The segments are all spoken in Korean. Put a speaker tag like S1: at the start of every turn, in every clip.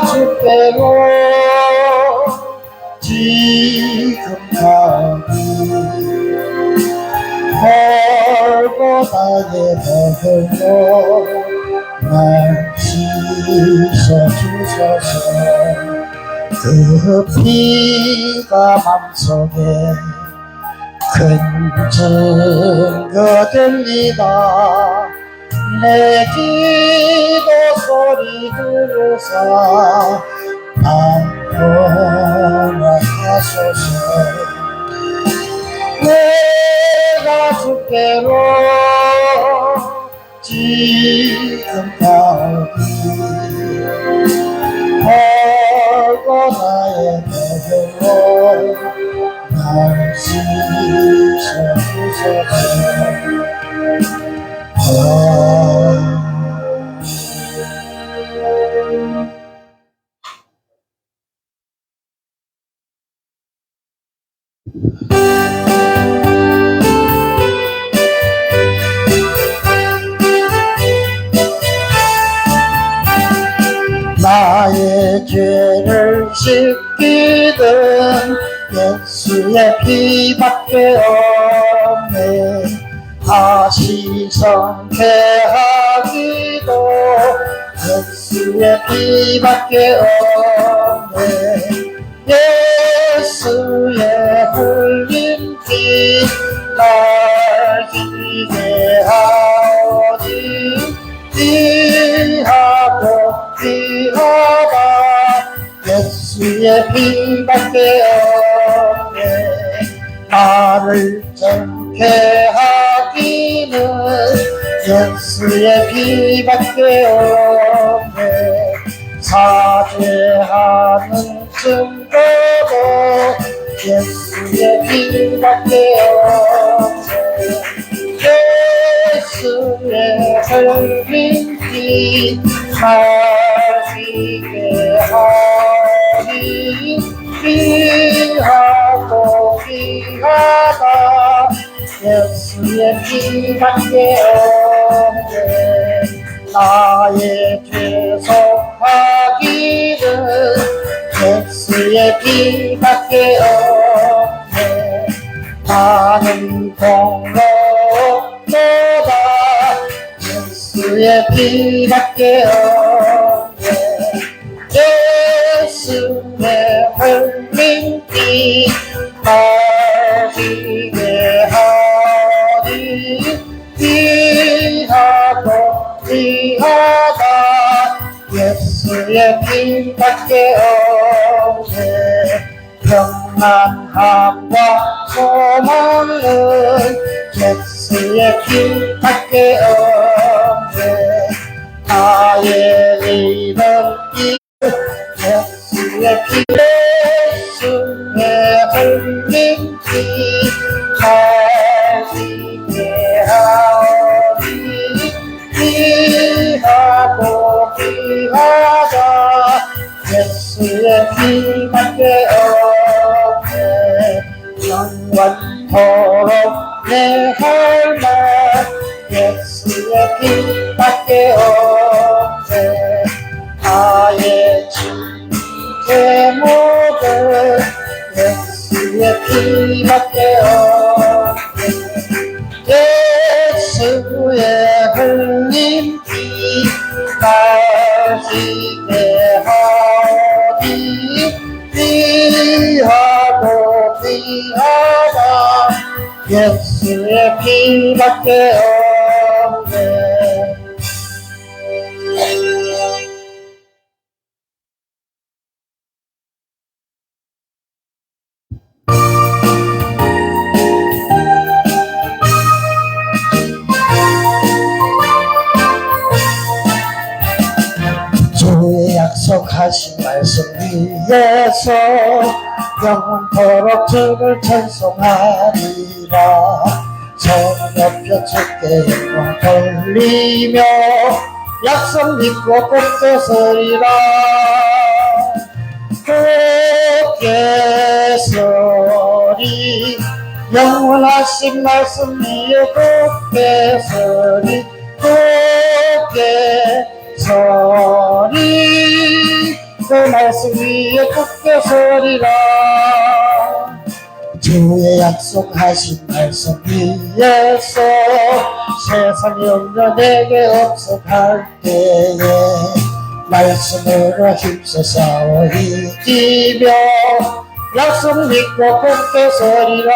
S1: 주께로 지금 가기 골고다의 버들로 날 씻어주소서. 그 피가 맘속에 큰 증거됩니다. 내 기도 소리 들으사 안전하소서. 내가 주께로 지금 가오니 골고다의 배로 날 씻어주소서. 나의 죄를 씻기던 예수의 피밖에 없네. 다시 성회하기도 예수의 피밖에 없네. 예수의 흘린 피 날 기대하오니 피하고 피하다 예수의 피밖에 없네. 나를 정케 하기는 예수의 피밖에 없네. 사죄하는 증거도 예수의 피밖에 없네. 예수의 흘린 피 마시게 하니 피하고 피하다 예수의 피밖에 없네. 나의 죄송하기는 예수의 피밖에 없네. 나는 공로보다 예수의 피밖에 없네. 예수의 흘린 피 마시게 하니 피하고 피하다 예수의 피밖에 없네. 평안함과 소망은 예수의 피밖에 없네. 나의 이름 예수의 피 예수의 흘린 피 마시게 하오니 피하고 피하다 예수의 피밖에 없네. 영원토록 내 할 말 예수의 피밖에 없네. 나의 제목은 예수의 피밖에 없네. 예수의 흘린 피 마시게 하니 피하고 피하다 예수의 피밖에 없네. 주의 약속하신 말씀 위에서 영원토록 주를 찬송하리라. 손 높여 주께 영광 돌리며 약속 믿고 굳게 서리라. 굳게 서리 영원하신 말씀 위에 굳게 서리 굳게 서리 그 말씀 위에 굳게 서리라. 주의 약속하신 말씀 위에서 세상 염려 내게 없어갈 때에 말씀으로 힘써 싸워 이기며 약속 믿고 굳게 서리라.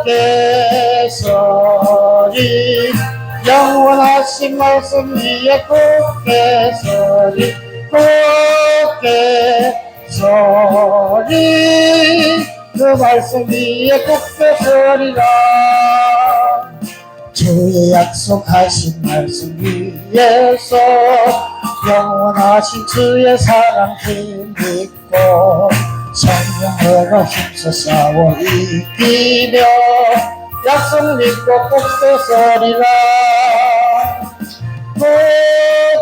S1: 굳게 서리 영원하신 말씀 위에 굳게 서리 굳게 서리 그 말씀 위에 굳게 서리라. 주의 약속하신 말씀 위에서 영원하신 주의 사랑 힘입고 성령으로 힘써 싸워 이기며 약속 믿고 굳게 서리라.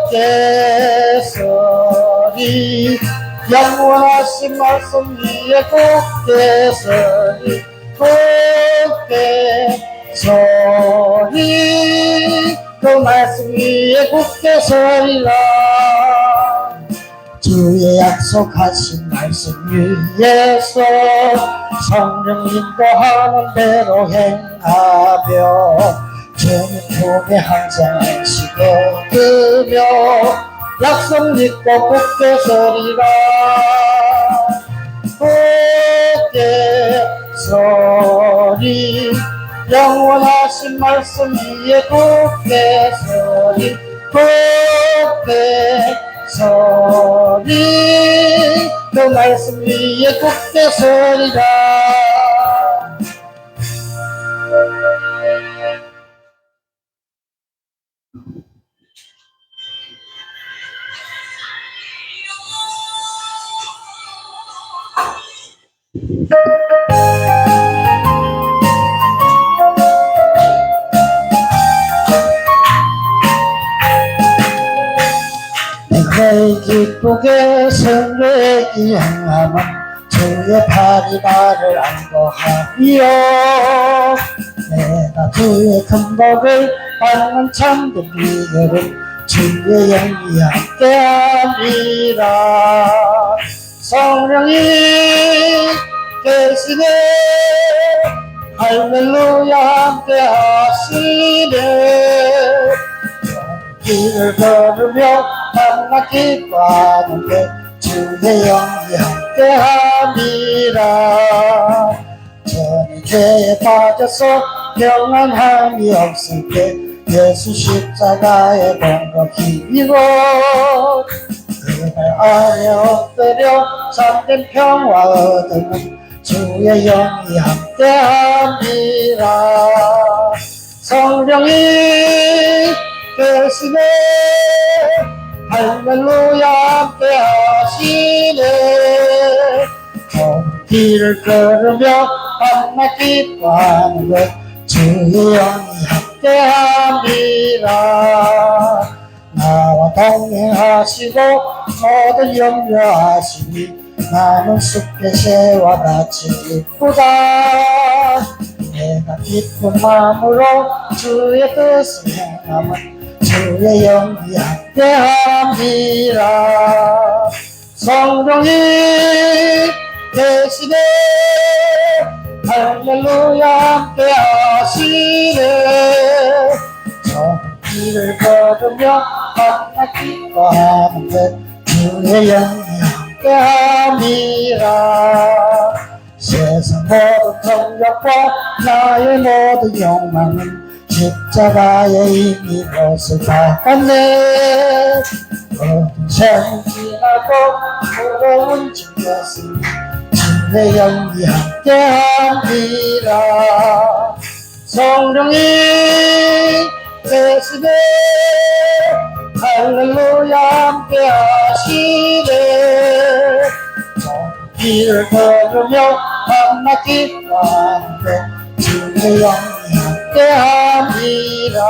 S1: 굳게 서리 영원하신 말씀 위에 굳게 서리 굳게 서리 그 말씀 위에 굳게 서리라. 주의 약속하신 말씀 위에서 성령 인도하는 대로 행하며 주님 품에 항상 안식 얻으며 약속 믿고 굳게 서리라. 굳게 서리 영원하신 말씀 위에 굳게 서리 굳게 서리 그 말씀 위에 굳게 서리라. 내가 기쁘게 성령의 향함은 주의 팔이 나를 안보하며 내가 주의 큰 복을 받는 참된 비결은 주의 영이 함께함이라. 성령이 계시네 할렐루야 함께하시네. 길을 걸으며 만나 기뻐하는데 주의 영이 함께함이라. 전에 죄에 빠져서 평안함이 없을 때 예수 십자가에 몸과 힘입어 그날 안에 엎드려 참된 평화 얻으면 주의 영이 함께함이라. 성령이 계시네 할렐루야 함께하시네. 길을 걸으며 만나 기뻐하는데 주의 영이 함께함이라. 나와 동행하시고 모든 염려하시니 나는 숲의 새와 같이 기쁘다. 내가 기쁜 마음으로 주의 뜻을 행하면 주의 영이 함께함이라. 성령이 계시네 할렐루야 함께하시네. 저 길을 걸으며 만나 기뻐하는데 주의 영이 함께함이라. 세상 모든 정력과 나의 모든 욕망은 십자가에 이미 못을 박았네. 모든 세상 지나고 부러운 주였으니 주의 영이 함께함이라. 성령이 계시네 할렐루야 함께하시네. 길을 걸으며 만나 기뻐하는데 주의 영이 함께함이라.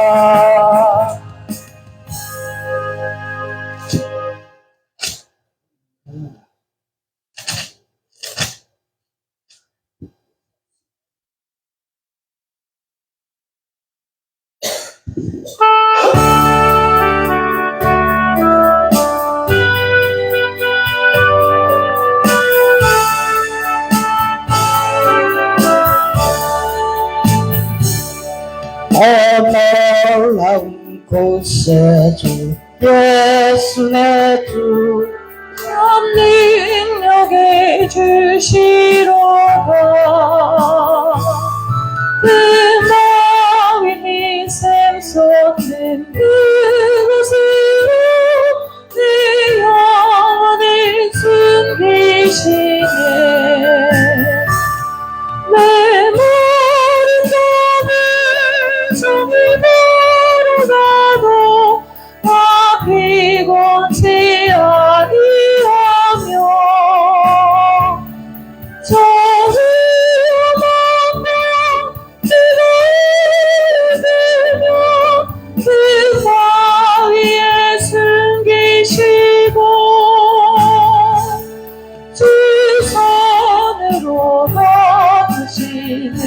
S1: 구세주 예수 내 주
S2: 참 능력에 주시로다. 그 마음이 샘솟는 그곳으로 내 영혼을 숨기시네. 내 모든 점을 종일 걸어가도 다 피곤치 아니하며 저 위험한 그 바위에 숨기시고 주 손으로 덮으시네.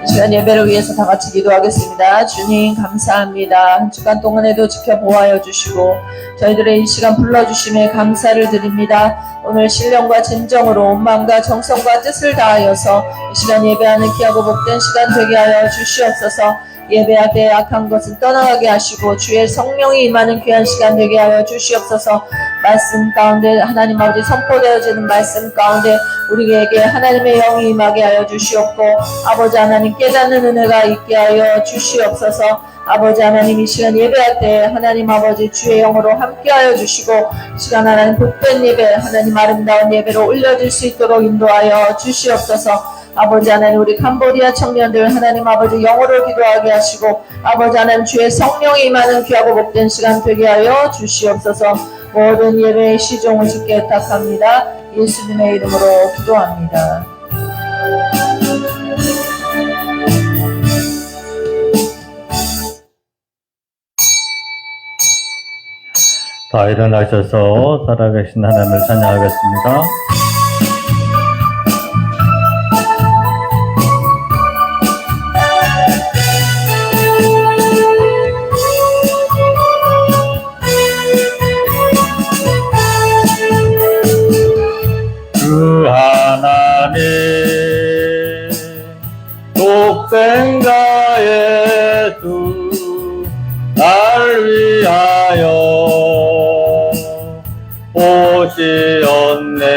S2: 이 시간 예배를 위해서 다 같이 기도하겠습니다. 주님 감사합니다. 한 주간 동안에도 지켜보아여 주시고 저희들의 이 시간 불러주심에 감사를 드립니다. 오늘 신령과 진정으로 온 마음과 정성과 뜻을 다하여서 이 시간 예배하는 귀하고 복된 시간 되게 하여 주시옵소서. 예배할 때 악한 것은 떠나가게 하시고 주의 성령이 임하는 귀한 시간 되게 하여 주시옵소서. 말씀 가운데 하나님 아버지 선포되어지는 말씀 가운데 우리에게 하나님의 영이 임하게 하여 주시옵고 아버지 하나님 깨닫는 은혜가 있게 하여 주시옵소서. 아버지 하나님 이 시간 예배할 때 하나님 아버지 주의 영으로 함께하여 주시고 시간 하나님 복된 예배 하나님 아름다운 예배로 올려줄 수 있도록 인도하여 주시옵소서. 아버지 하나님 우리 캄보디아 청년들 하나님 아버지 영어로 기도하게 하시고 아버지 하나님 주의 성령이 임하는 귀하고 복된 시간 되게 하여 주시옵소서. 모든 예배의 시종을 주께 부탁합니다. 예수님의 이름으로 기도합니다.
S3: 다 일어나셔서 살아계신 하나님을 찬양하겠습니다. 주 하나님 독생자 예수 날 위하여 오시었네.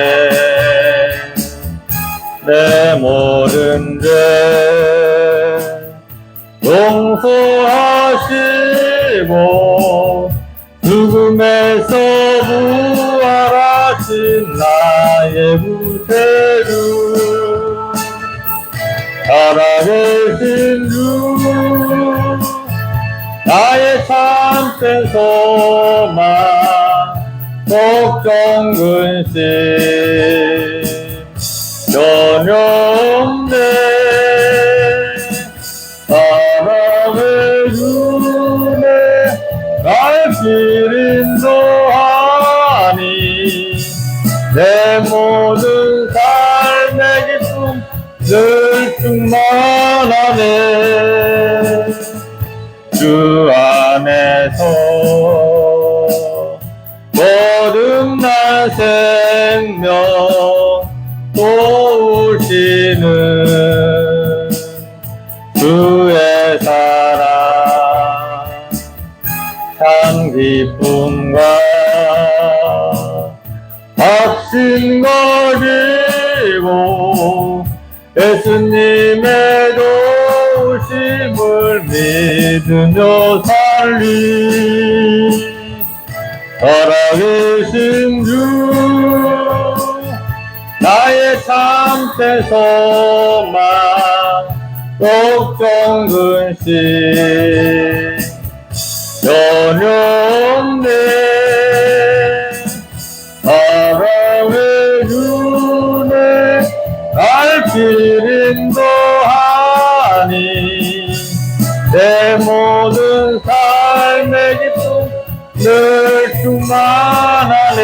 S3: 내 모든 죄 용서하시고 죽음에서 부활하신 나의 구세주 살아계신 주 나의 참된 소망 걱정 근심 전혀 없네. 사랑해 주네 날 길 인도하니 내 모든 삶의 기쁨 늘 충만하네. 주 안에서 거듭난 생명 도우시는 주의 사랑 참 기쁨과 확신 가지고 예수님의 도우심을 믿으며 살리 살아계신 주 나의 참된 소망 걱정 근심 전혀 없네. 사랑해 주네 날 길 인도하니 내 모든 삶의 기쁨 늘 충만하네.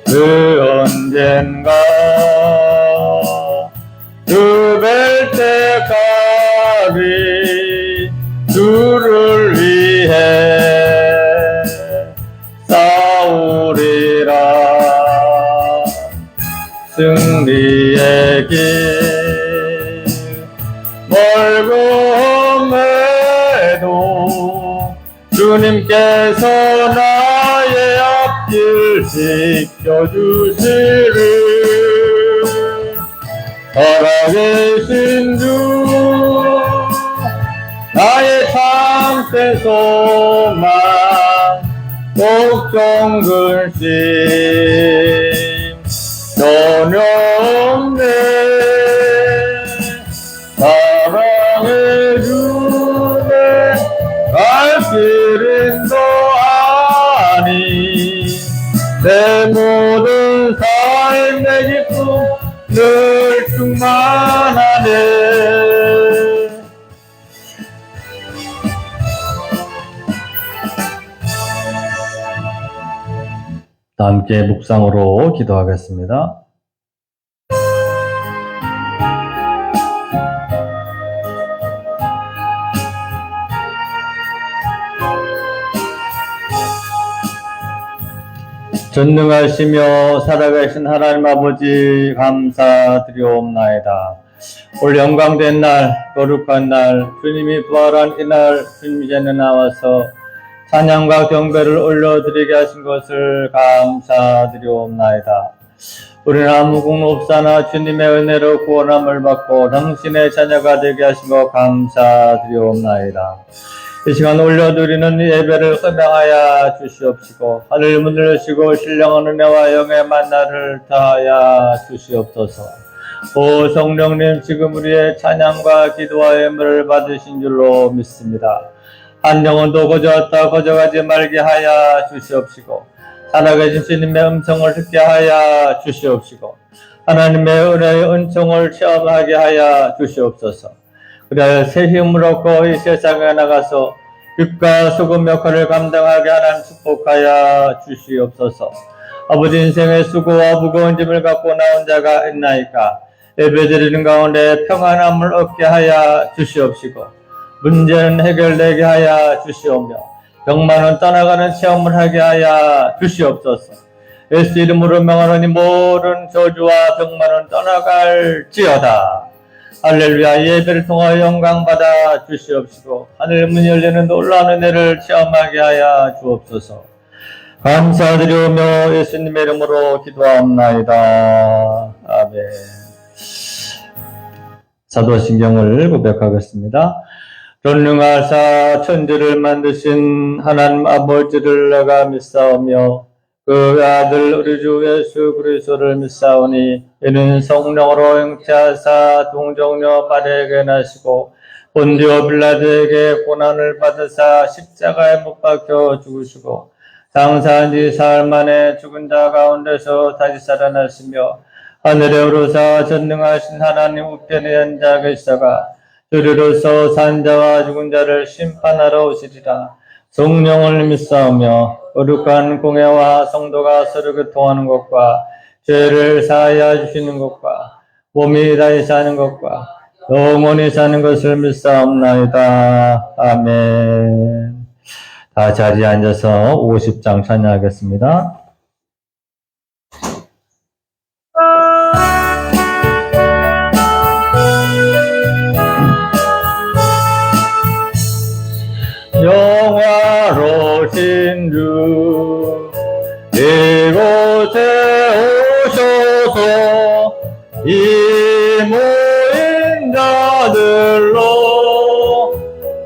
S3: 그 언젠가 그 뵐 때까지 주를 위해 싸우리라. 승리의 길 멀고 험해도 주님께서 나의 앞길 지켜주시리. 살아계신 주 나의 참된 소망 걱정 근심 전혀 없네. 사랑해 주네 갈 길은 더하니 내 모든 삶의 기쁨 늘 충만하네. 함께 묵상으로 기도하겠습니다. 전능하시며 살아계신 하나님 아버지 감사드리옵나이다. 올 영광된 날, 거룩한 날, 주님이 부활한 이날 주님 전에 나와서 찬양과 경배를 올려드리게 하신 것을 감사드리옵나이다. 우리는 아무 공 없사나 주님의 은혜로 구원함을 받고 당신의 자녀가 되게 하신 것 감사드리옵나이다. 이 시간 올려드리는 예배를 허명하여 주시옵시고 하늘 문을 여시고 신령한 은혜와 영의 만나를 더하여 주시옵소서. 오 성령님, 지금 우리의 찬양과 기도와 예물을 받으신 줄로 믿습니다. 한 영혼도 거저왔다 거저가지 말게 하여 주시옵시고 살아계신 주님의 음성을 듣게 하여 주시옵시고 하나님의 은혜의 은총을 체험하게 하여 주시옵소서. 그래야 새 힘을 얻고 이 세상에 나가서 빛과 소금 역할을 감당하게 하나님 축복하여 주시옵소서. 아버지, 인생의 수고와 무거운 짐을 갖고 나온 자가 있나이까 예배드리는 가운데 평안함을 얻게 하여 주시옵시고 문제는 해결되게 하여 주시오며 병만은 떠나가는 체험을 하게 하여 주시옵소서. 예수 이름으로 명하노니 모든 저주와 병만은 떠나갈지어다. 할렐루야. 예배를 통하여 영광 받아 주시옵시고 하늘 문이 열리는 놀라운 은혜를 체험하게 하여 주옵소서. 감사드리오며 예수님의 이름으로 기도하옵나이다. 아멘. 사도신경을 고백하겠습니다. 전능하사 천지를 만드신 하나님 아버지를 내가 믿사오며 그 아들 우리 주 예수 그리스도를 믿사오니 이는 성령으로 잉태하사 동정녀 마리아에게 나시고 본디오 빌라도에게 고난을 받으사 십자가에 못 박혀 죽으시고 장사한 지 사흘 만에 죽은 자 가운데서 다시 살아나시며 하늘에 오르사 전능하신 하나님 우편에 앉아 계시다가 주리로서 산자와 죽은 자를 심판하러 오시리라. 성령을 믿사오며 거룩한 공회와 성도가 서로 교통하는 것과 죄를 사하여 주시는 것과 몸이 다시 사는 것과 영원히 사는 것을 믿사옵나이다. 아멘. 다 자리에 앉아서 50장 찬양하겠습니다. 영화로신 주 이곳에 오셔서 이 모인 자들로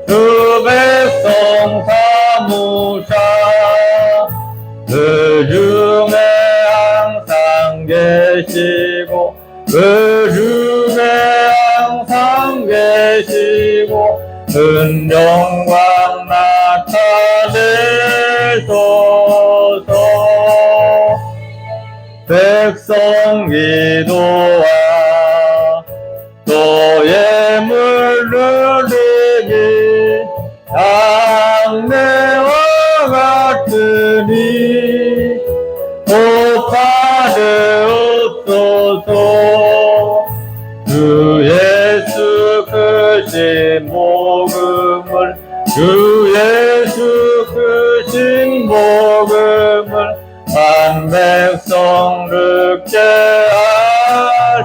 S3: 주 백성 사무사 그 중에 항상 계시고 그 중에 항상 계시고 큰 영광 나타내소서. 백성 기도와 또 예물 드리기 장래와 같으니 곧 받으옵소서. 주 예수 크신 복음을 주 예수 크신 복음을 한 백성 듣게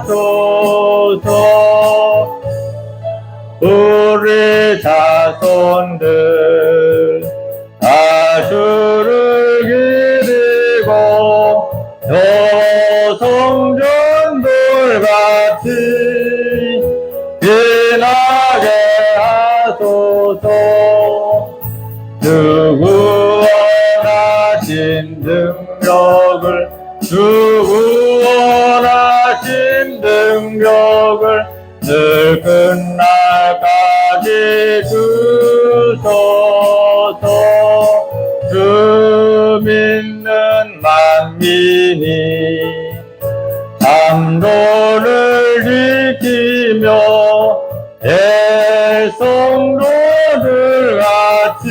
S3: 하소서. 우리 자손들 다 주를 기리고 조성전돌같이 빛나게 하소서. 주 구원하신 능력을 늘 끝날까지 주소서. 주 믿는 만민이 참도를 지키며 백성도들 같이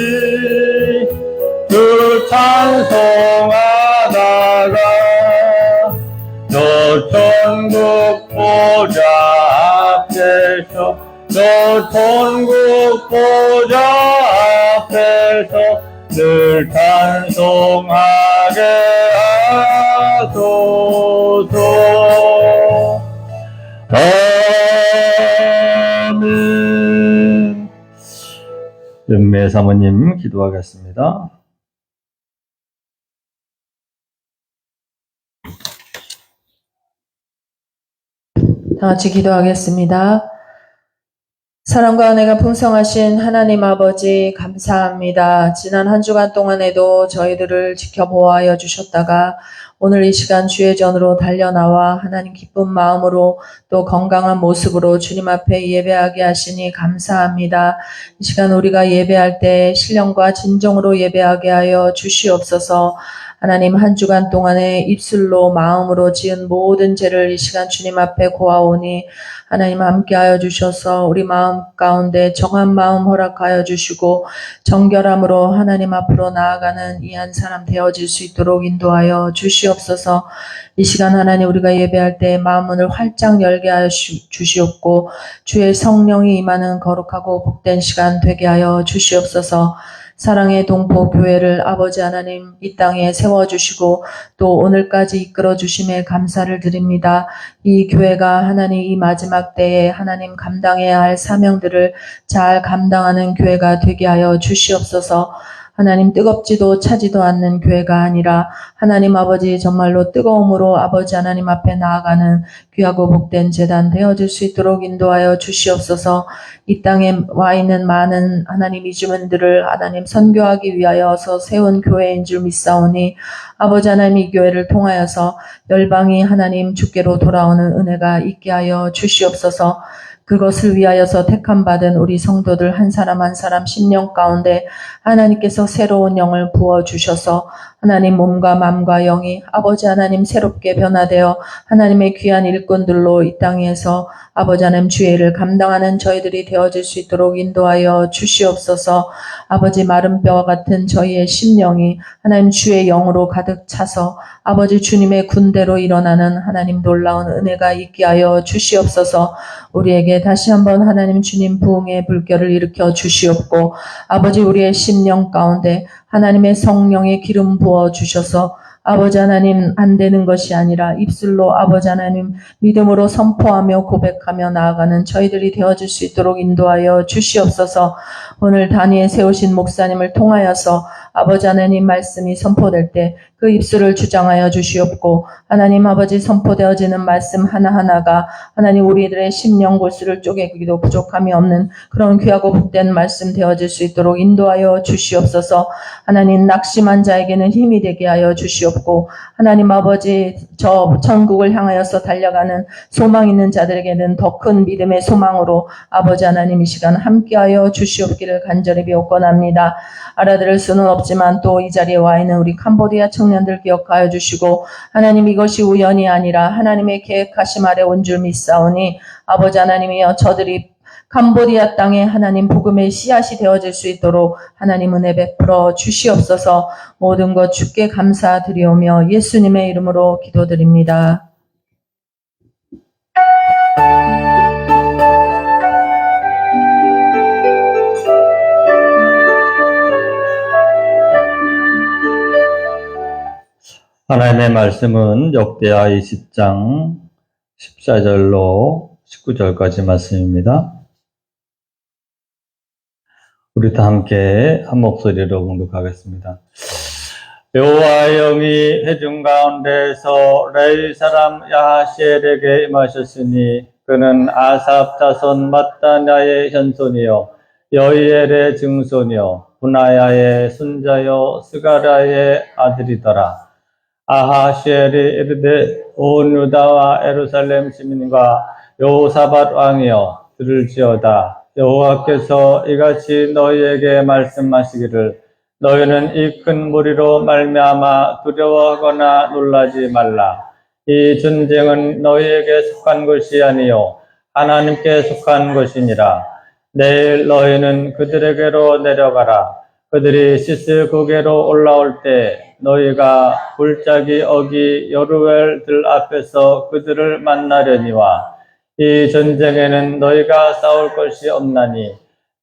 S3: 주 찬송하다가 저 천국 보좌 앞에서 늘 찬송하게 하소서. 아멘. 은매 사모님 기도하겠습니다.
S2: 다 같이 기도하겠습니다. 사랑과 은혜가 풍성하신 하나님 아버지 감사합니다. 지난 한 주간 동안에도 저희들을 지켜보아여 주셨다가 오늘 이 시간 주의 전으로 달려나와 하나님 기쁜 마음으로 또 건강한 모습으로 주님 앞에 예배하게 하시니 감사합니다. 이 시간 우리가 예배할 때 신령과 진정으로 예배하게 하여 주시옵소서. 하나님 한 주간 동안에 입술로 마음으로 지은 모든 죄를 이 시간 주님 앞에 고아오니 하나님 함께하여 주셔서 우리 마음 가운데 정한 마음 허락하여 주시고 정결함으로 하나님 앞으로 나아가는 이 한 사람 되어질 수 있도록 인도하여 주시옵소서. 이 시간 하나님 우리가 예배할 때 마음문을 활짝 열게 하여 주시옵고 주의 성령이 임하는 거룩하고 복된 시간 되게 하여 주시옵소서. 사랑의 동포교회를 아버지 하나님 이 땅에 세워주시고 또 오늘까지 이끌어주심에 감사를 드립니다. 이 교회가 하나님 이 마지막 때에 하나님 감당해야 할 사명들을 잘 감당하는 교회가 되게 하여 주시옵소서. 하나님 뜨겁지도 차지도 않는 교회가 아니라 하나님 아버지 정말로 뜨거움으로 아버지 하나님 앞에 나아가는 귀하고 복된 제단 되어질 수 있도록 인도하여 주시옵소서. 이 땅에 와 있는 많은 하나님 이주민들을 하나님 선교하기 위하여서 세운 교회인 줄 믿사오니 아버지 하나님 이 교회를 통하여서 열방이 하나님 주께로 돌아오는 은혜가 있게 하여 주시옵소서. 그것을 위하여서 택함받은 우리 성도들 한 사람 한 사람 심령 가운데 하나님께서 새로운 영을 부어주셔서 하나님 몸과 마음과 영이 아버지 하나님 새롭게 변화되어 하나님의 귀한 일꾼들로 이 땅에서 아버지 하나님 주의 일을 감당하는 저희들이 되어질 수 있도록 인도하여 주시옵소서. 아버지 마른 뼈와 같은 저희의 심령이 하나님 주의 영으로 가득 차서 아버지 주님의 군대로 일어나는 하나님 놀라운 은혜가 있게 하여 주시옵소서. 우리에게 다시 한번 하나님 주님 부흥의 불결을 일으켜 주시옵고 아버지 우리의 심령 가운데 하나님의 성령의 기름 부어 주셔서 아버지 하나님 안 되는 것이 아니라 입술로 아버지 하나님 믿음으로 선포하며 고백하며 나아가는 저희들이 되어줄 수 있도록 인도하여 주시옵소서. 오늘 단위에 세우신 목사님을 통하여서 아버지 하나님 말씀이 선포될 때 그 입술을 주장하여 주시옵고 하나님 아버지 선포되어지는 말씀 하나하나가 하나님 우리들의 심령 골수를 쪼개기도 부족함이 없는 그런 귀하고 복된 말씀 되어질 수 있도록 인도하여 주시옵소서. 하나님 낙심한 자에게는 힘이 되게 하여 주시옵고 하나님 아버지 저 천국을 향하여서 달려가는 소망 있는 자들에게는 더 큰 믿음의 소망으로 아버지 하나님 이 시간 함께하여 주시옵기를 간절히 비옵건합니다. 알아들을 수는 없지만 또 이 자리에 와 있는 우리 캄보디아 청년들 기억하여 주시고 하나님 이것이 우연이 아니라 하나님의 계획하심 아래 온 줄 믿사오니 아버지 하나님이여 저들이 캄보디아 땅에 하나님 복음의 씨앗이 되어질 수 있도록 하나님 은혜 베풀어 주시옵소서. 모든 것 주께 감사드리오며 예수님의 이름으로 기도드립니다.
S3: 하나님의 말씀은 역대하 20장 14절로 19절까지 말씀입니다. 우리 다 함께 한 목소리로 공독하겠습니다. 여호와의 영이 회중 가운데서 레위 사람 야하시엘에게 임하셨으니 그는 아삽 자손 마따냐의 현손이요 여이엘의 증손이요 분하야의 손자요 스가랴의 아들이더라. 아하시엘이 이르되 온 유다와 예루살렘 시민과 여호사밧 왕이여 들을지어다. 여호와께서 이같이 너희에게 말씀하시기를 너희는 이 큰 무리로 말미암아 두려워하거나 놀라지 말라. 이 전쟁은 너희에게 속한 것이 아니요 하나님께 속한 것이니라. 내일 너희는 그들에게로 내려가라. 그들이 시스고개로 올라올 때 너희가 불짜기 어기 여루엘 들 앞에서 그들을 만나려니와 이 전쟁에는 너희가 싸울 것이 없나니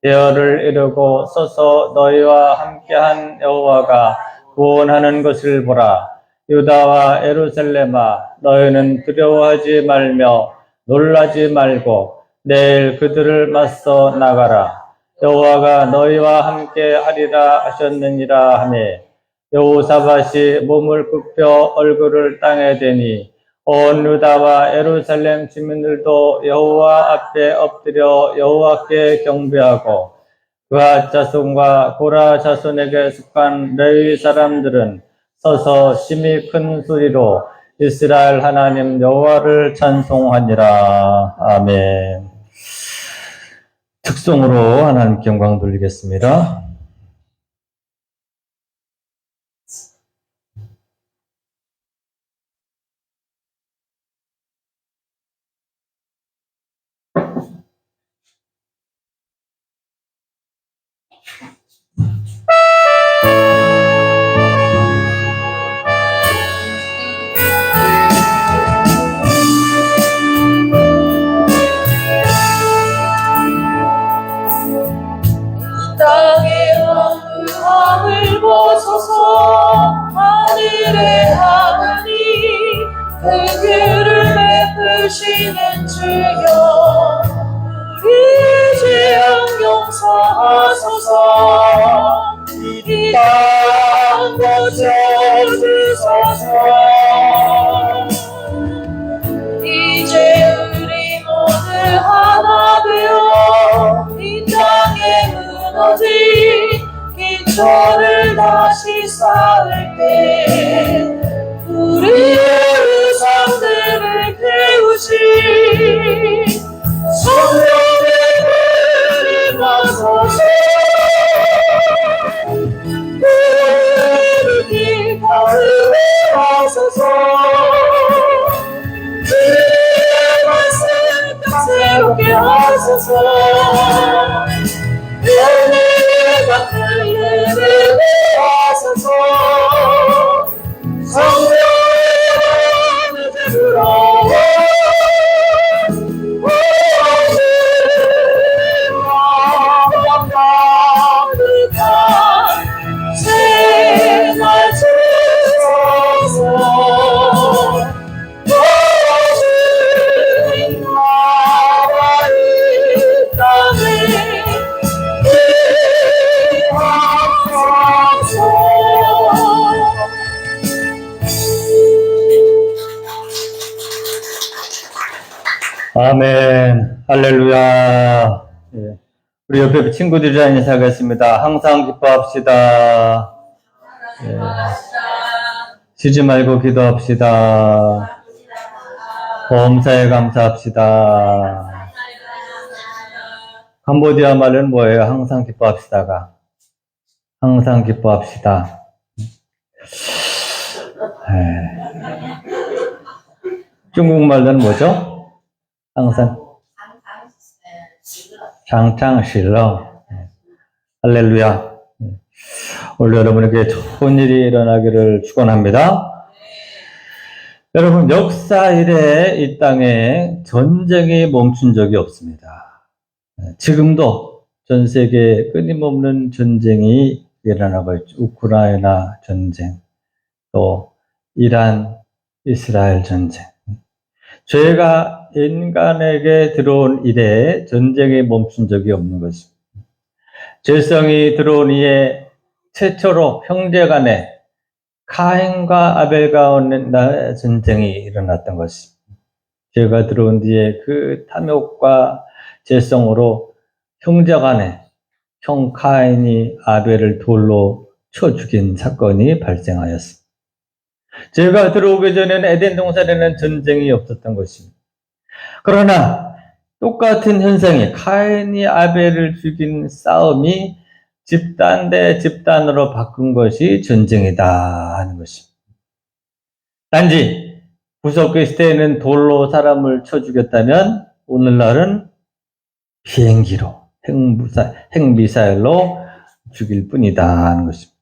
S3: 대열을 이루고 서서 너희와 함께한 여호와가 구원하는 것을 보라. 유다와 예루살렘아 너희는 두려워하지 말며 놀라지 말고 내일 그들을 맞서 나가라. 여호와가 너희와 함께 하리라 하셨느니라 하매 여호사밧이 몸을 굽혀 얼굴을 땅에 대니 온 유다와 예루살렘 시민들도 여호와 앞에 엎드려 여호와께 경배하고 그앗 자손과 고라 자손에게 속한 레위 사람들은 서서 심히 큰 소리로 이스라엘 하나님 여호와를 찬송하니라. 아멘. 특송으로 하나님께 영광 돌리겠습니다.
S2: 땅의 어두움을 벗어서 하늘의 하나님 그 길을 베푸시는 주여 우리 죄악 용서하소서. 이 땅 고쳐주소서. 이제 우리 모두 하나 되어 이 땅에 무너진 기초를 다시 쌓을 때 우리의 우상들을 태우신 성령의 불이 받아서 우리 길 가운데 하소서. 주의 말씀 새롭게 하소서. 은혜가 흘리게 하소서. 성령의 불어 생활 주소서. 주님 나라 이 땅에 임하소서.
S3: 아멘. 할렐루야. 예. 우리 옆에 친구들이랑 인사하겠습니다. 항상 기뻐합시다. 예. 쉬지 말고 기도합시다. 범사에 감사합시다. 캄보디아 말은 뭐예요? 항상 기뻐합시다가. 항상 기뻐합시다. 중국말로는 뭐죠? 항상. 장창실러. 할렐루야. 오늘 여러분에게 좋은 일이 일어나기를 축원합니다. 여러분, 역사 이래 이 땅에 전쟁이 멈춘 적이 없습니다. 지금도 전 세계에 끊임없는 전쟁이 일어나고 있죠. 우크라이나 전쟁, 또 이란, 이스라엘 전쟁. 죄가 인간에게 들어온 이래 전쟁이 멈춘 적이 없는 것입니다. 죄성이 들어온 이에 최초로 형제간에 카인과 아벨 가운데 전쟁이 일어났던 것입니다. 죄가 들어온 뒤에 그 탐욕과 죄성으로 형제간에 형 카인이 아벨을 돌로 쳐 죽인 사건이 발생하였습니다. 죄가 들어오기 전에는 에덴 동산에는 전쟁이 없었던 것입니다. 그러나 똑같은 현상이 카인이 아벨을 죽인 싸움이 집단 대 집단으로 바꾼 것이 전쟁이다 하는 것입니다. 단지 구석기 시대에는 돌로 사람을 쳐 죽였다면 오늘날은 비행기로 핵미사일로 죽일 뿐이다 하는 것입니다.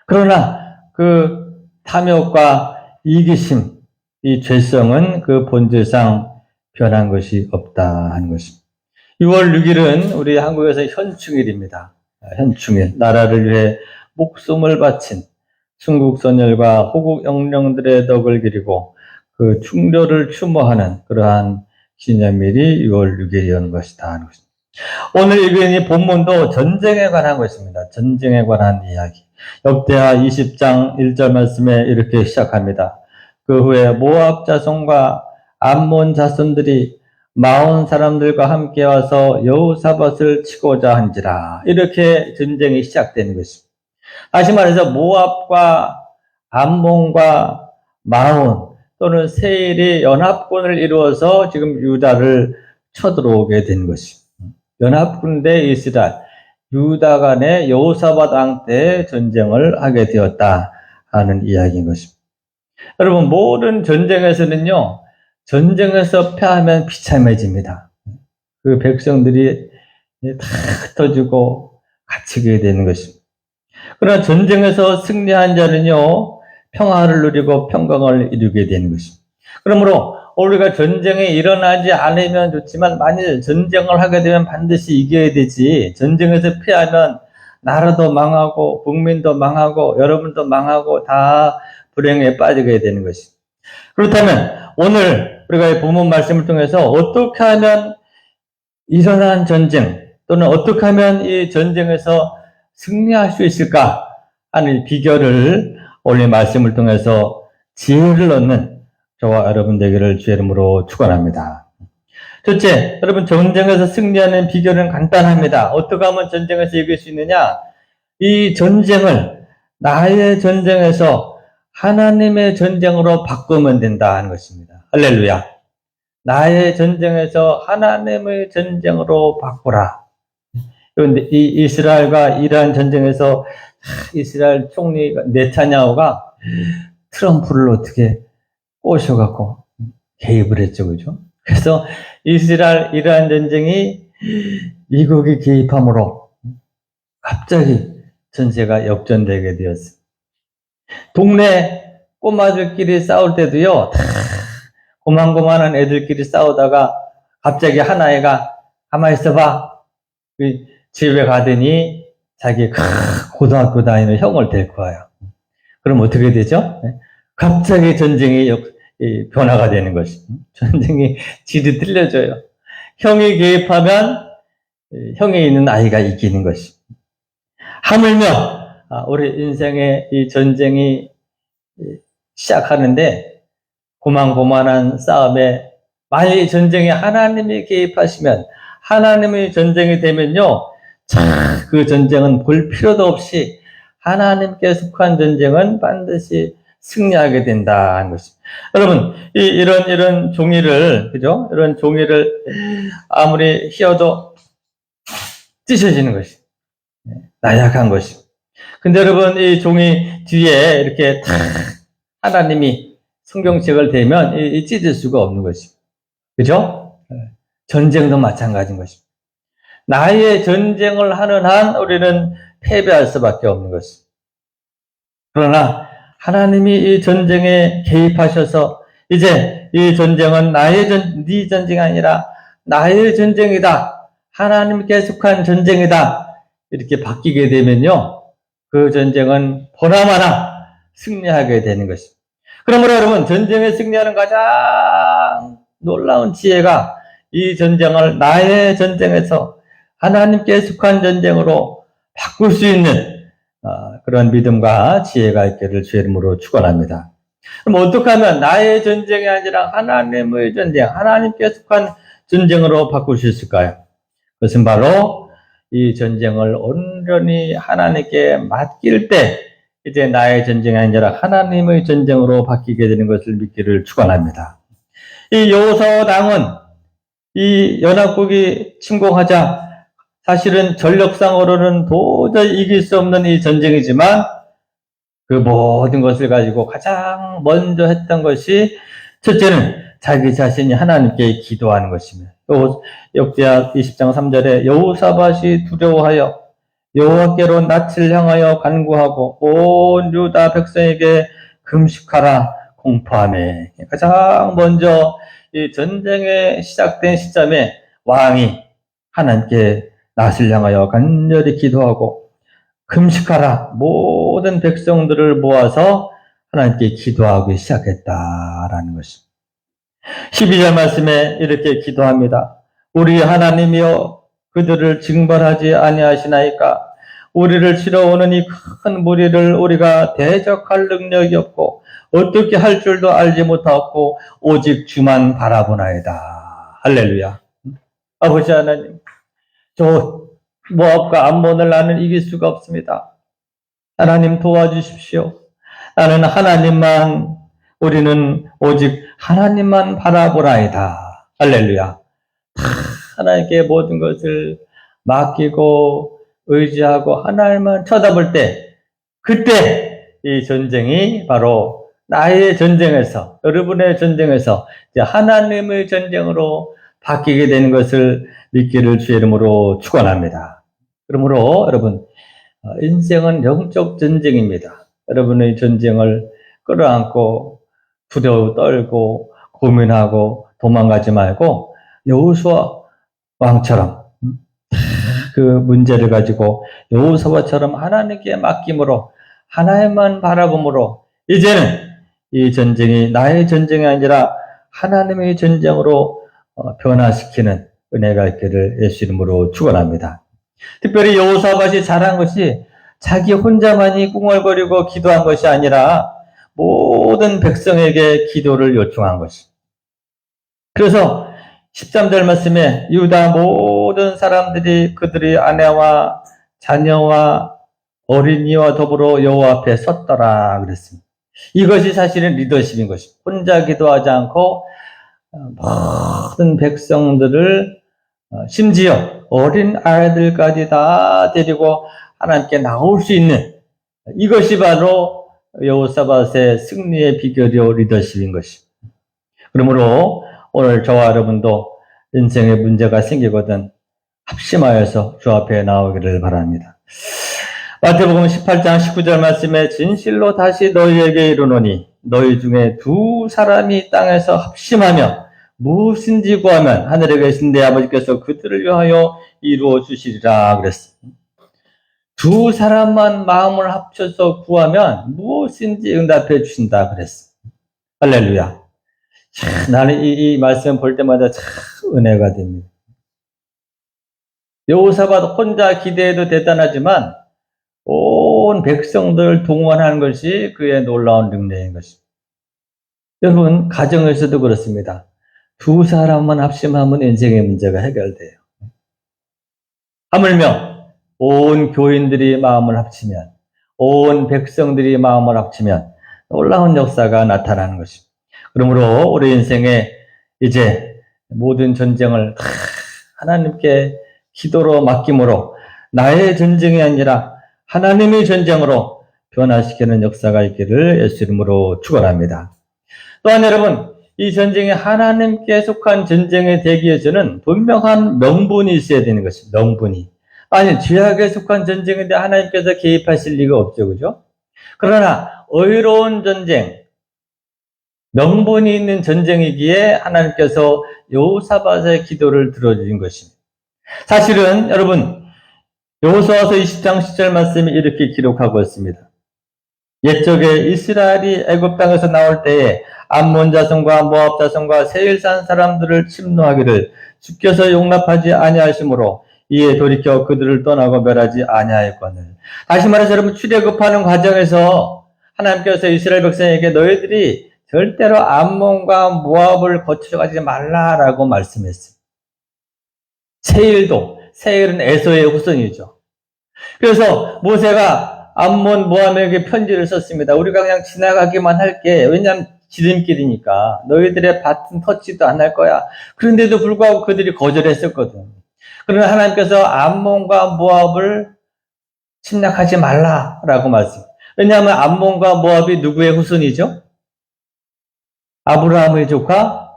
S3: 그러나 그 탐욕과 이기심, 이 죄성은 그 본질상 변한 것이 없다 하는 것입니다. 6월 6일은 우리 한국에서 현충일입니다. 현충일, 나라를 위해 목숨을 바친 순국선열과 호국 영령들의 덕을 기리고 그 충렬을 추모하는 그러한 기념일이 6월 6일이었는 것이다 하는 것입니다. 오늘 읽은 본문도 전쟁에 관한 것입니다. 전쟁에 관한 이야기. 역대하 20장 1절 말씀에 이렇게 시작합니다. 그 후에 모압 자손과 암몬 자손들이 마온 사람들과 함께 와서 여호사밧을 치고자 한지라. 이렇게 전쟁이 시작되는 것입니다. 다시 말해서 모압과 암몬과 마온 또는 세일이 연합군을 이루어서 지금 유다를 쳐들어오게 된 것입니다. 연합군 대 이스라엘, 유다 간의 여호사밧 왕 때 전쟁을 하게 되었다 하는 이야기인 것입니다. 여러분, 모든 전쟁에서는요, 전쟁에서 패하면 비참해집니다. 그 백성들이 다 흩어지고 갇히게 되는 것입니다. 그러나 전쟁에서 승리한 자는요, 평화를 누리고 평강을 이루게 되는 것입니다. 그러므로 우리가 전쟁이 일어나지 않으면 좋지만 만일 전쟁을 하게 되면 반드시 이겨야 되지, 전쟁에서 패하면 나라도 망하고 국민도 망하고 여러분도 망하고 다 불행에 빠지게 되는 것입니다. 그렇다면 오늘 우리가 본문 말씀을 통해서 어떻게 하면 일어난 전쟁 또는 어떻게 하면 이 전쟁에서 승리할 수 있을까 하는 비결을 오늘 말씀을 통해서 지혜를 얻는 저와 여러분 되기를 주의 이름으로 축원합니다. 첫째, 여러분, 전쟁에서 승리하는 비결은 간단합니다. 어떻게 하면 전쟁에서 이길 수 있느냐? 이 전쟁을 나의 전쟁에서 하나님의 전쟁으로 바꾸면 된다 하는 것입니다. 할렐루야. 나의 전쟁에서 하나님의 전쟁으로 바꾸라. 그런데 이 이스라엘과 이란 전쟁에서 이스라엘 총리 네타냐후가 트럼프를 어떻게 꼬셔갖고 개입을 했죠, 그죠? 그래서 이스라엘 이란 전쟁이 미국이 개입함으로 갑자기 전세가 역전되게 되었어요. 동네 꼬마들끼리 싸울 때도요, 고만고만한 애들끼리 싸우다가 갑자기 한 아이가 가만히 있어봐. 집에 가더니 자기 고등학교 다니는 형을 데리고 와요. 그럼 어떻게 되죠? 갑자기 전쟁이 변화가 되는 것이. 전쟁이 질이 틀려져요. 형이 개입하면 형에 있는 아이가 이기는 것이. 하물며 우리 인생의 이 전쟁이 시작하는데 고만고만한 싸움에 만일 전쟁에 하나님이 개입하시면 하나님의 전쟁이 되면요, 그 전쟁은 볼 필요도 없이 하나님께 속한 전쟁은 반드시 승리하게 된다는 것입니다. 여러분, 이런 종이를, 그죠? 이런 종이를 아무리 휘어도 찢어지는 것이 나약한 것이. 근데 여러분, 이 종이 뒤에 이렇게 탁 하나님이 성경책을 대면 찢을 수가 없는 것입니다. 그죠? 전쟁도 마찬가지인 것입니다. 나의 전쟁을 하는 한 우리는 패배할 수밖에 없는 것입니다. 그러나 하나님이 이 전쟁에 개입하셔서 이제 이 전쟁은 네 전쟁이 아니라 나의 전쟁이다. 하나님께 속한 전쟁이다. 이렇게 바뀌게 되면요, 그 전쟁은 보나마나 승리하게 되는 것입니다. 그러므로 여러분, 전쟁에 승리하는 가장 놀라운 지혜가 이 전쟁을 나의 전쟁에서 하나님께 속한 전쟁으로 바꿀 수 있는 그런 믿음과 지혜가 있기를 주의 이름으로 축원합니다. 그럼 어떻게 하면 나의 전쟁이 아니라 하나님의 전쟁, 하나님께 속한 전쟁으로 바꿀 수 있을까요? 그것은 바로 이 전쟁을 온전히 하나님께 맡길 때 이제 나의 전쟁이 아니라 하나님의 전쟁으로 바뀌게 되는 것을 믿기를 축원합니다. 이 여호사와 당은 이 연합국이 침공하자 사실은 전력상으로는 도저히 이길 수 없는 이 전쟁이지만 그 모든 것을 가지고 가장 먼저 했던 것이 첫째는 자기 자신이 하나님께 기도하는 것입니다. 또 역대하 20장 3절에 여호사밧이 두려워하여 여호와께로 낯을 향하여 간구하고 온 유다 백성에게 금식하라 공포하매. 가장 먼저 이 전쟁에 시작된 시점에 왕이 하나님께 낯을 향하여 간절히 기도하고 금식하라 모든 백성들을 모아서 하나님께 기도하기 시작했다라는 것입니다. 12절 말씀에 이렇게 기도합니다. 우리 하나님이여 그들을 징벌하지 아니하시나이까? 우리를 치러오는 이 큰 무리를 우리가 대적할 능력이 없고 어떻게 할 줄도 알지 못하고 오직 주만 바라보나이다. 할렐루야. 아버지 하나님, 저 모압과 암몬을 나는 이길 수가 없습니다. 하나님 도와주십시오. 나는 하나님만, 우리는 오직 하나님만 바라보나이다. 할렐루야. 하나님께 모든 것을 맡기고 의지하고 하나님만 쳐다볼 때, 그때 이 전쟁이 바로 나의 전쟁에서, 여러분의 전쟁에서 이제 하나님의 전쟁으로 바뀌게 되는 것을 믿기를 주의 이름으로 축원합니다. 그러므로 여러분, 인생은 영적 전쟁입니다. 여러분의 전쟁을 끌어안고 두려워 떨고 고민하고 도망가지 말고 여호수아 왕처럼 그 문제를 가지고 여호수아처럼 하나님께 맡김으로 하나님만 바라봄으로 이제는 이 전쟁이 나의 전쟁이 아니라 하나님의 전쟁으로 변화시키는 은혜가 있기를 예수 이름으로 축원합니다. 특별히 여호사밧이 잘한 것이 자기 혼자만이 꿍얼거리고 기도한 것이 아니라 모든 백성에게 기도를 요청한 것입니다. 그래서 13절 말씀에 유다 모든 사람들이 그들의 아내와 자녀와 어린이와 더불어 여호와 앞에 섰더라 그랬습니다. 이것이 사실은 리더십인 것입니다. 혼자 기도하지 않고 모든 백성들을 심지어 어린 아이들까지 다 데리고 하나님께 나올 수 있는 이것이 바로 여호사밧의 승리의 비결이요 리더십인 것입니다. 그러므로 오늘 저와 여러분도 인생에 문제가 생기거든 합심하여서 주 앞에 나오기를 바랍니다. 마태복음 18장 19절 말씀에 진실로 다시 너희에게 이르노니 너희 중에 두 사람이 땅에서 합심하며 무엇인지 구하면 하늘에 계신 내 아버지께서 그들을 위하여 이루어 주시리라 그랬습니다. 두 사람만 마음을 합쳐서 구하면 무엇인지 응답해 주신다 그랬습니다. 할렐루야. 참, 나는 이 말씀 볼 때마다 참 은혜가 됩니다. 여호사밧 혼자 기대해도 대단하지만 온 백성들을 동원하는 것이 그의 놀라운 능력인 것입니다. 여러분 가정에서도 그렇습니다. 두 사람만 합심하면 인생의 문제가 해결돼요. 하물며 온 교인들이 마음을 합치면, 온 백성들이 마음을 합치면 놀라운 역사가 나타나는 것입니다. 그러므로 우리 인생에 이제 모든 전쟁을 하나님께 기도로 맡김으로 나의 전쟁이 아니라 하나님의 전쟁으로 변화시키는 역사가 있기를 예수 이름으로 축원합니다. 또한 여러분, 이 전쟁이 하나님께 속한 전쟁이 되기 위해서는 분명한 명분이 있어야 되는 것입니다. 명분이. 아니, 죄악에 속한 전쟁인데 하나님께서 개입하실 리가 없죠. 그죠? 그러나 의로운 전쟁, 명분이 있는 전쟁이기에 하나님께서 여호사밧의 기도를 들어주신 것입니다. 사실은 여러분, 여호수아서 20장 10절 말씀이 이렇게 기록하고 있습니다. 옛적에 이스라엘이 애굽 땅에서 나올 때에 암몬 자손과 모압 자손과 세일산 사람들을 침노하기를 주께서 용납하지 아니하시므로 이에 돌이켜 그들을 떠나고 멸하지 아니하였거늘. 다시 말해서 여러분, 출애굽하는 과정에서 하나님께서 이스라엘 백성에게 너희들이 절대로 암몬과 모압을 거쳐가지 말라라고 말씀했어요. 세일은 에서의 후손이죠. 그래서 모세가 암몬 모압에게 편지를 썼습니다. 우리가 그냥 지나가기만 할게. 왜냐하면 지름길이니까. 너희들의 밭은 터치도 안 할 거야. 그런데도 불구하고 그들이 거절했었거든. 그러나 하나님께서 암몬과 모압을 침략하지 말라라고 말씀. 왜냐하면 암몬과 모압이 누구의 후손이죠? 아브라함의 조카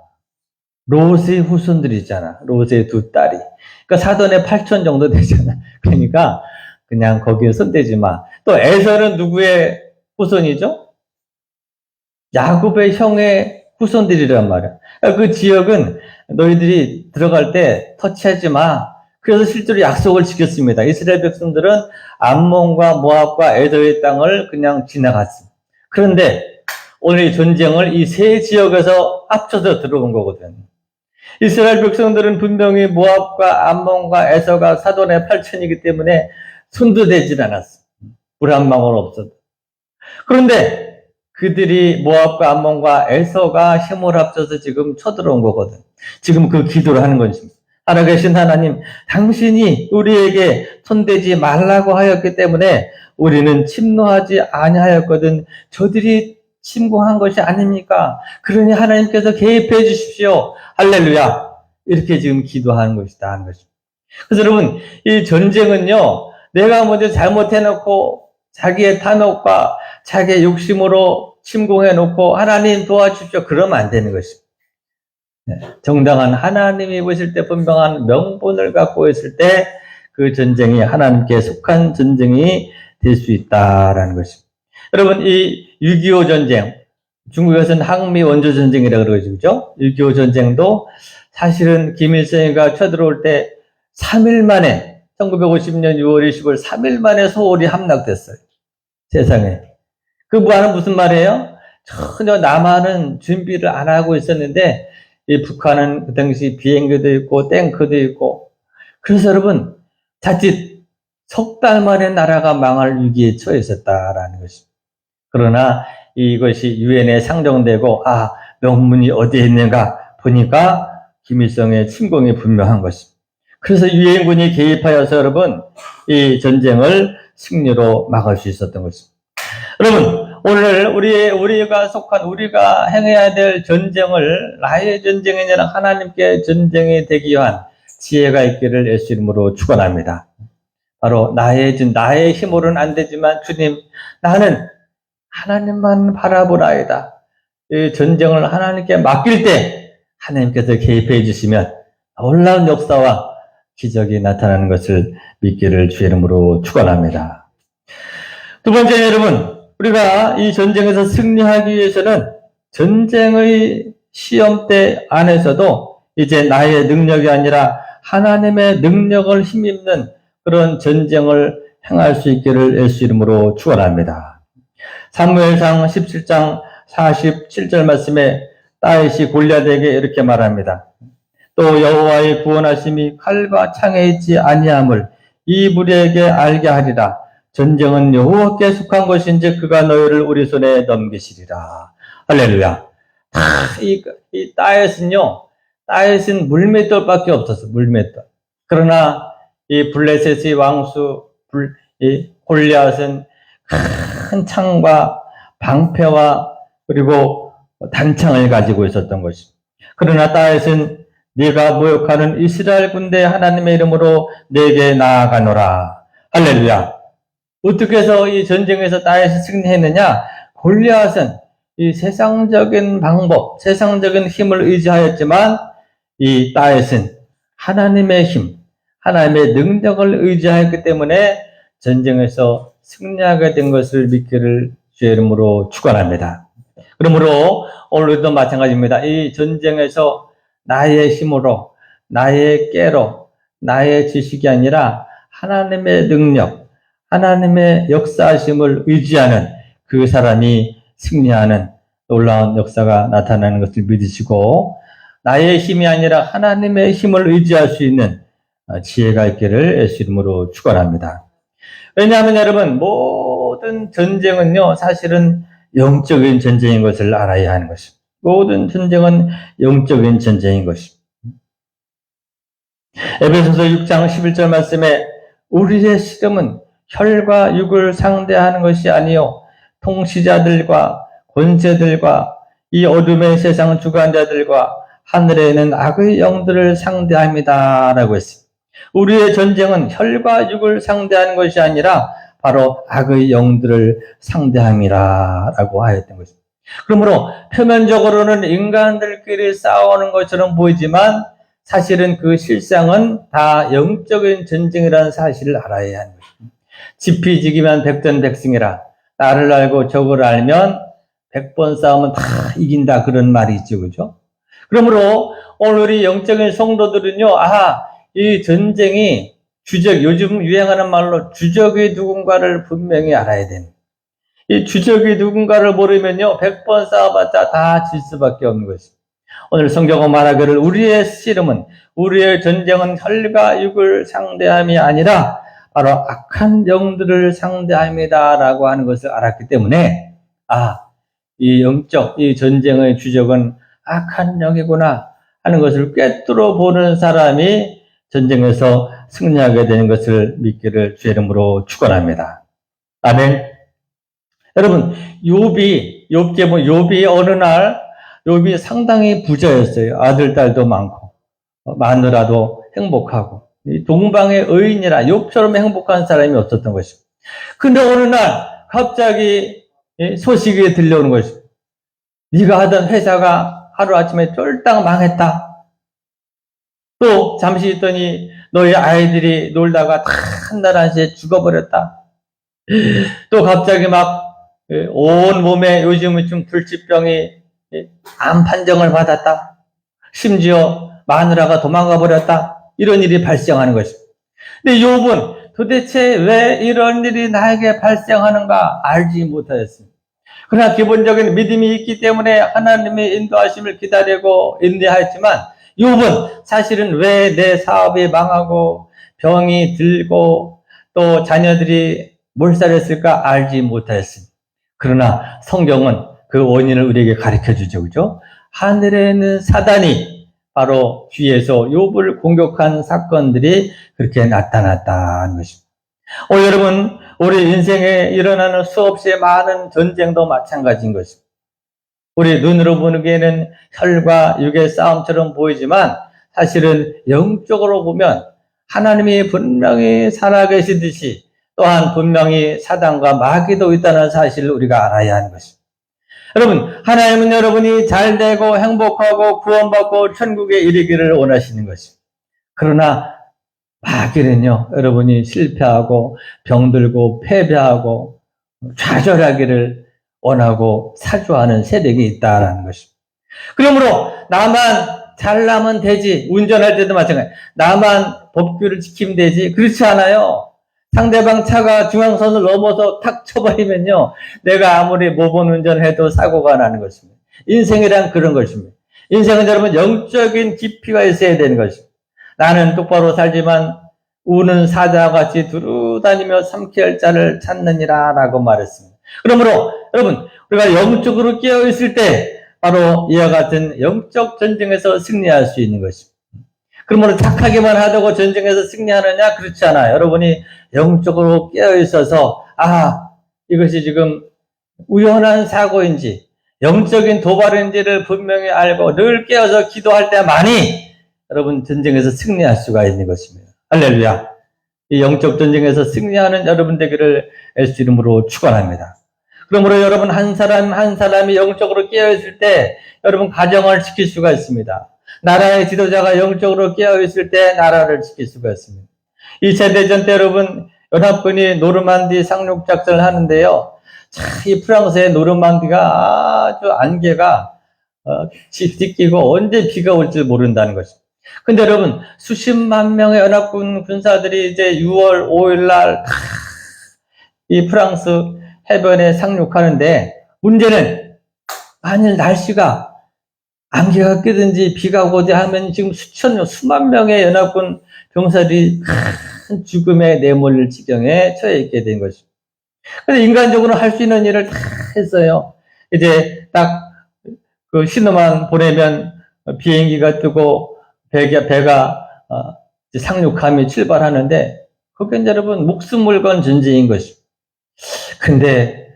S3: 롯의 후손들이잖아. 롯의 두 딸이. 그러니까 사돈의 8촌 정도 되잖아. 그러니까 그냥 거기에 손대지 마. 또 에서는 누구의 후손이죠? 야곱의 형의 후손들이란 말이야. 그러니까 그 지역은 너희들이 들어갈 때 터치하지 마. 그래서 실제로 약속을 지켰습니다. 이스라엘 백성들은 암몬과 모압과 에서의 땅을 그냥 지나갔습니다. 그런데 오늘 이 전쟁을 이 세 지역에서 합쳐서 들어온 거거든. 이스라엘 백성들은 분명히 모압과 암몬과 에서가 사돈의 8촌이기 때문에 손도 대질 않았어. 물 한 방울 없어도. 그런데 그들이 모압과 암몬과 에서가 힘을 합쳐서 지금 쳐들어온 거거든. 지금 그 기도를 하는 것입니다. 살아계신 하나님, 당신이 우리에게 손대지 말라고 하였기 때문에 우리는 침노하지 아니하였거든. 저들이 침공한 것이 아닙니까? 그러니 하나님께서 개입해 주십시오. 할렐루야. 이렇게 지금 기도하는 것이다 하는 것입니다. 그래서 여러분, 이 전쟁은요, 내가 먼저 잘못해놓고 자기의 탐욕과 자기의 욕심으로 침공해놓고 하나님 도와주십시오. 그러면 안 되는 것입니다. 정당한 하나님이 보실 때 분명한 명분을 갖고 있을 때 그 전쟁이 하나님께 속한 전쟁이 될 수 있다라는 것입니다. 여러분, 이 6.25 전쟁, 중국에서는 항미 원조 전쟁이라고 그러죠. 그죠? 6.25 전쟁도 사실은 김일성이가 쳐들어올 때 3일 만에 1950년 6월 20일 3일 만에 서울이 함락됐어요. 세상에. 그 말은 무슨 말이에요? 전혀 남한은 준비를 안 하고 있었는데 이 북한은 그 당시 비행기도 있고 탱크도 있고 그래서 여러분 자칫 석 달 만에 나라가 망할 위기에 처해 있었다라는 것입니다. 그러나 이것이 유엔에 상정되고 명문이 어디에 있는가 보니까 김일성의 침공이 분명한 것입니다. 그래서 유엔군이 개입하여서 여러분 이 전쟁을 승리로 막을 수 있었던 것입니다. 여러분 오늘 우리가 속한 우리가 행해야 될 전쟁을 나의 전쟁이 아니라 하나님께 전쟁이 되기 위한 지혜가 있기를 예수 이름으로 축원합니다. 바로 나의 힘으로는 안 되지만 주님 나는 하나님만 바라보나이다. 이 전쟁을 하나님께 맡길 때 하나님께서 개입해 주시면 놀라운 역사와 기적이 나타나는 것을 믿기를 주의 이름으로 축원합니다. 두 번째 여러분 우리가 이 전쟁에서 승리하기 위해서는 전쟁의 시험대 안에서도 이제 나의 능력이 아니라 하나님의 능력을 힘입는 그런 전쟁을 행할 수 있기를 예수 이름으로 축원합니다. 사무엘상 17장 47절 말씀에 다윗이 골리앗에게 이렇게 말합니다. 또 여호와의 구원하심이 칼과 창에 있지 아니함을 이 무리에게 알게 하리라. 전쟁은 여호와께 속한 것인지 그가 너희를 우리 손에 넘기시리라. 할렐루야. 이 다윗은 물맷돌밖에 없었어. 물맷돌. 그러나 이 블레셋의 왕수 이 골리앗은 큰 창과 방패와 그리고 단창을 가지고 있었던 것입니다. 그러나 다윗은 네가 모욕하는 이스라엘 군대 하나님의 이름으로 내게 나아가노라. 할렐루야. 어떻게 해서 이 전쟁에서 다윗이 승리했느냐? 골리앗은 이 세상적인 방법, 세상적인 힘을 의지하였지만 이 다윗은 하나님의 힘, 하나님의 능력을 의지하였기 때문에 전쟁에서 승리하게 된 것을 믿기를 주의 이름으로 축원합니다. 그러므로 오늘도 마찬가지입니다. 이 전쟁에서 나의 힘으로, 나의 깨로, 나의 지식이 아니라 하나님의 능력, 하나님의 역사하심을 의지하는 그 사람이 승리하는 놀라운 역사가 나타나는 것을 믿으시고 나의 힘이 아니라 하나님의 힘을 의지할 수 있는 지혜가 있기를 예수 이름으로 축원합니다. 왜냐하면 여러분, 모든 전쟁은요, 사실은 영적인 전쟁인 것을 알아야 하는 것입니다. 모든 전쟁은 영적인 전쟁인 것입니다. 에베소서 6장 11절 말씀에 우리의 씨름은 혈과 육을 상대하는 것이 아니요 통치자들과 권세들과 이 어둠의 세상 주관자들과 하늘에 있는 악의 영들을 상대합니다 라고 했습니다. 우리의 전쟁은 혈과 육을 상대하는 것이 아니라 바로 악의 영들을 상대함이라 라고 하였던 것입니다. 그러므로 표면적으로는 인간들끼리 싸우는 것처럼 보이지만 사실은 그 실상은 다 영적인 전쟁이라는 사실을 알아야 하는 것입니다. 지피지기면 백전백승이라. 나를 알고 적을 알면 100번 싸우면 다 이긴다, 그런 말이 있죠, 그죠? 그러므로 오늘 우리 영적인 성도들은요, 이 전쟁이 주적, 요즘 유행하는 말로 주적이 누군가를 분명히 알아야 됩니다. 이 주적이 누군가를 모르면요, 100번 싸워봤자 다 질 수밖에 없는 것입니다. 오늘 성경은 말하기를 우리의 씨름은, 우리의 전쟁은 혈과 육을 상대함이 아니라 바로 악한 영들을 상대함이다 라고 하는 것을 알았기 때문에 이 전쟁의 주적은 악한 영이구나 하는 것을 꿰뚫어 보는 사람이 전쟁에서 승리하게 되는 것을 믿기를 주의 이름으로 축원합니다. 아멘. 여러분, 욥이 어느 날 욥이 상당히 부자였어요. 아들, 딸도 많고 마누라도 행복하고 동방의 의인이라 욥처럼 행복한 사람이 없었던 것입니다. 근데 어느 날 갑자기 소식이 들려오는 것입니다. 네가 하던 회사가 하루아침에 쫄딱 망했다. 또 잠시 있더니 너희 아이들이 놀다가 다 한날 한시에 죽어버렸다. 또 갑자기 막 온 몸에 요즘은 좀 불치병이 암 판정을 받았다. 심지어 마누라가 도망가 버렸다. 이런 일이 발생하는 것입니다. 근데 욥은 도대체 왜 이런 일이 나에게 발생하는가 알지 못하였습니다. 그러나 기본적인 믿음이 있기 때문에 하나님의 인도하심을 기다리고 인내하였지만 욥은 사실은 왜 내 사업이 망하고 병이 들고 또 자녀들이 몰살했을까 알지 못하였습니다. 그러나 성경은 그 원인을 우리에게 가르쳐 주죠. 그죠? 하늘에 있는 사단이 바로 뒤에서 욥을 공격한 사건들이 그렇게 나타났다는 것입니다. 여러분, 우리 인생에 일어나는 수없이 많은 전쟁도 마찬가지인 것입니다. 우리 눈으로 보기에는 혈과 육의 싸움처럼 보이지만 사실은 영적으로 보면 하나님이 분명히 살아계시듯이 또한 분명히 사단과 마귀도 있다는 사실을 우리가 알아야 하는 것입니다. 여러분, 하나님은 여러분이 잘되고 행복하고 구원받고 천국에 이르기를 원하시는 것입니다. 그러나 마귀는요, 여러분이 실패하고 병들고 패배하고 좌절하기를 원하고 사주하는 세력이 있다라는 것입니다. 그러므로 나만 잘나면 되지, 운전할 때도 마찬가지, 나만 법규를 지키면 되지, 그렇지 않아요. 상대방 차가 중앙선을 넘어서 탁 쳐버리면요, 내가 아무리 모범 운전해도 사고가 나는 것입니다. 인생이란 그런 것입니다. 인생은 여러분 영적인 깊이가 있어야 되는 것입니다. 나는 똑바로 살지만 우는 사자와 같이 두루다니며 삼킬 자를 찾느니라 라고 말했습니다. 그러므로 여러분, 우리가 영적으로 깨어있을 때 바로 이와 같은 영적 전쟁에서 승리할 수 있는 것입니다. 그러므로 착하게만 하다고 전쟁에서 승리하느냐? 그렇지 않아요. 여러분이 영적으로 깨어있어서 이것이 지금 우연한 사고인지 영적인 도발인지를 분명히 알고 늘 깨어서 기도할 때만이 여러분 전쟁에서 승리할 수가 있는 것입니다. 할렐루야. 이 영적 전쟁에서 승리하는 여러분 되기를 예수 이름으로 축원합니다. 그러므로 여러분 한 사람 한 사람이 영적으로 깨어있을 때 여러분 가정을 지킬 수가 있습니다. 나라의 지도자가 영적으로 깨어있을 때 나라를 지킬 수가 있습니다. 2차 대전 때 여러분 연합군이 노르만디 상륙 작전을 하는데요. 이 프랑스의 노르만디가 아주 안개가 뒤끼고 언제 비가 올지 모른다는 것입니다. 근데 여러분 수십만 명의 연합군 군사들이 이제 6월 5일 날 이 프랑스 해변에 상륙하는데 문제는 만일 날씨가 안개가 끼든지 비가 오거나 하면 지금 수만 명의 연합군 병사들이 큰 죽음의 내몰릴 지경에 처해 있게 된 것입니다. 근데 인간적으로 할 수 있는 일을 다 했어요. 이제 딱 그 신호만 보내면 비행기가 뜨고 배가 상륙함이 출발하는데 그게 여러분 목숨을 건 전쟁인 것입니다. 근데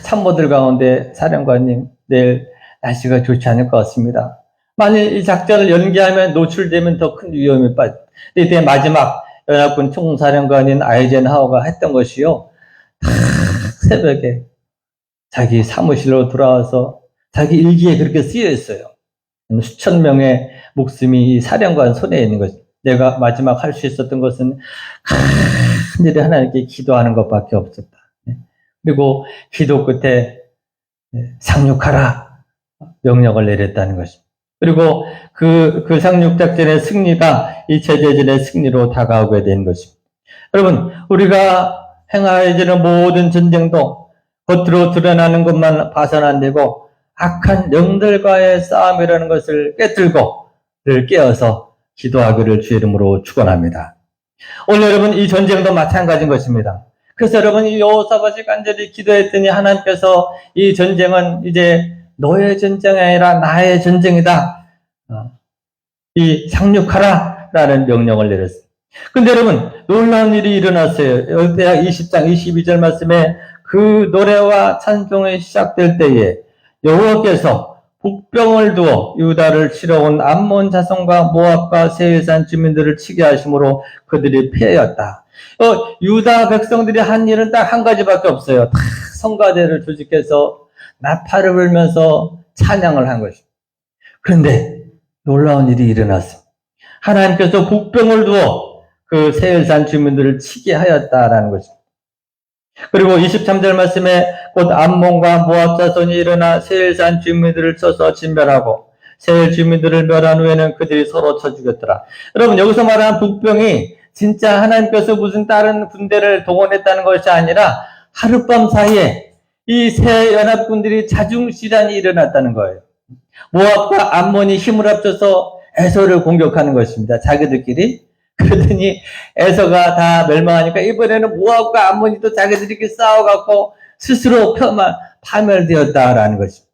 S3: 참모들 가운데 사령관님 내일 날씨가 좋지 않을 것 같습니다. 만일 이 작전을 연기하면 노출되면 더 큰 위험에 빠져. 이때 마지막 연합군 총사령관인 아이젠하워가 했던 것이요. 새벽에 자기 사무실로 돌아와서 자기 일기에 그렇게 쓰여 있어요. 수천 명의 목숨이 이 사령관 손에 있는 것입니다. 내가 마지막 할 수 있었던 것은 간절히 하나님께 기도하는 것밖에 없었다. 그리고 기도 끝에 상륙하라 명령을 내렸다는 것입니다. 그리고 그 상륙작전의 승리가 이 체제전의 승리로 다가오게 된 것입니다. 여러분, 우리가 행하여지는 모든 전쟁도 겉으로 드러나는 것만 봐서는 안 되고 악한 영들과의 싸움이라는 것을 깨뜨리고 늘 깨어서 기도하기를 주의 이름으로 축원합니다. 오늘 여러분 이 전쟁도 마찬가지인 것입니다. 그래서 여러분 이 여호사밧이 간절히 기도했더니 하나님께서 이 전쟁은 이제 너의 전쟁이 아니라 나의 전쟁이다. 이 상륙하라 라는 명령을 내렸어요. 근데 여러분 놀라운 일이 일어났어요. 역대하 20장 22절 말씀에 그 노래와 찬송이 시작될 때에 여호와께서 복병을 두어 유다를 치러 온 암몬 자손과 모압과 세일산 주민들을 치게 하심으로 그들이 패하였다. 유다 백성들이 한 일은 딱 한 가지밖에 없어요. 다 성가대를 조직해서 나팔을 불면서 찬양을 한 것입니다. 그런데 놀라운 일이 일어났습니다. 하나님께서 복병을 두어 그 세일산 주민들을 치게 하였다라는 것입니다. 그리고 23절 말씀에 곧 암몬과 모압 자손이 일어나 세일산 주민들을 쳐서 진멸하고 세일 주민들을 멸한 후에는 그들이 서로 쳐 죽였더라. 여러분 여기서 말하는 복병이 진짜 하나님께서 무슨 다른 군대를 동원했다는 것이 아니라 하룻밤 사이에 이 세 연합군들이 자중실환이 일어났다는 거예요. 모압과 암몬이 힘을 합쳐서 에서를 공격하는 것입니다. 자기들끼리. 그러더니 에서가 다 멸망하니까 이번에는 모압과 암몬이 또 자기들끼리 싸워갖고 스스로 파멸되었다라는 것입니다.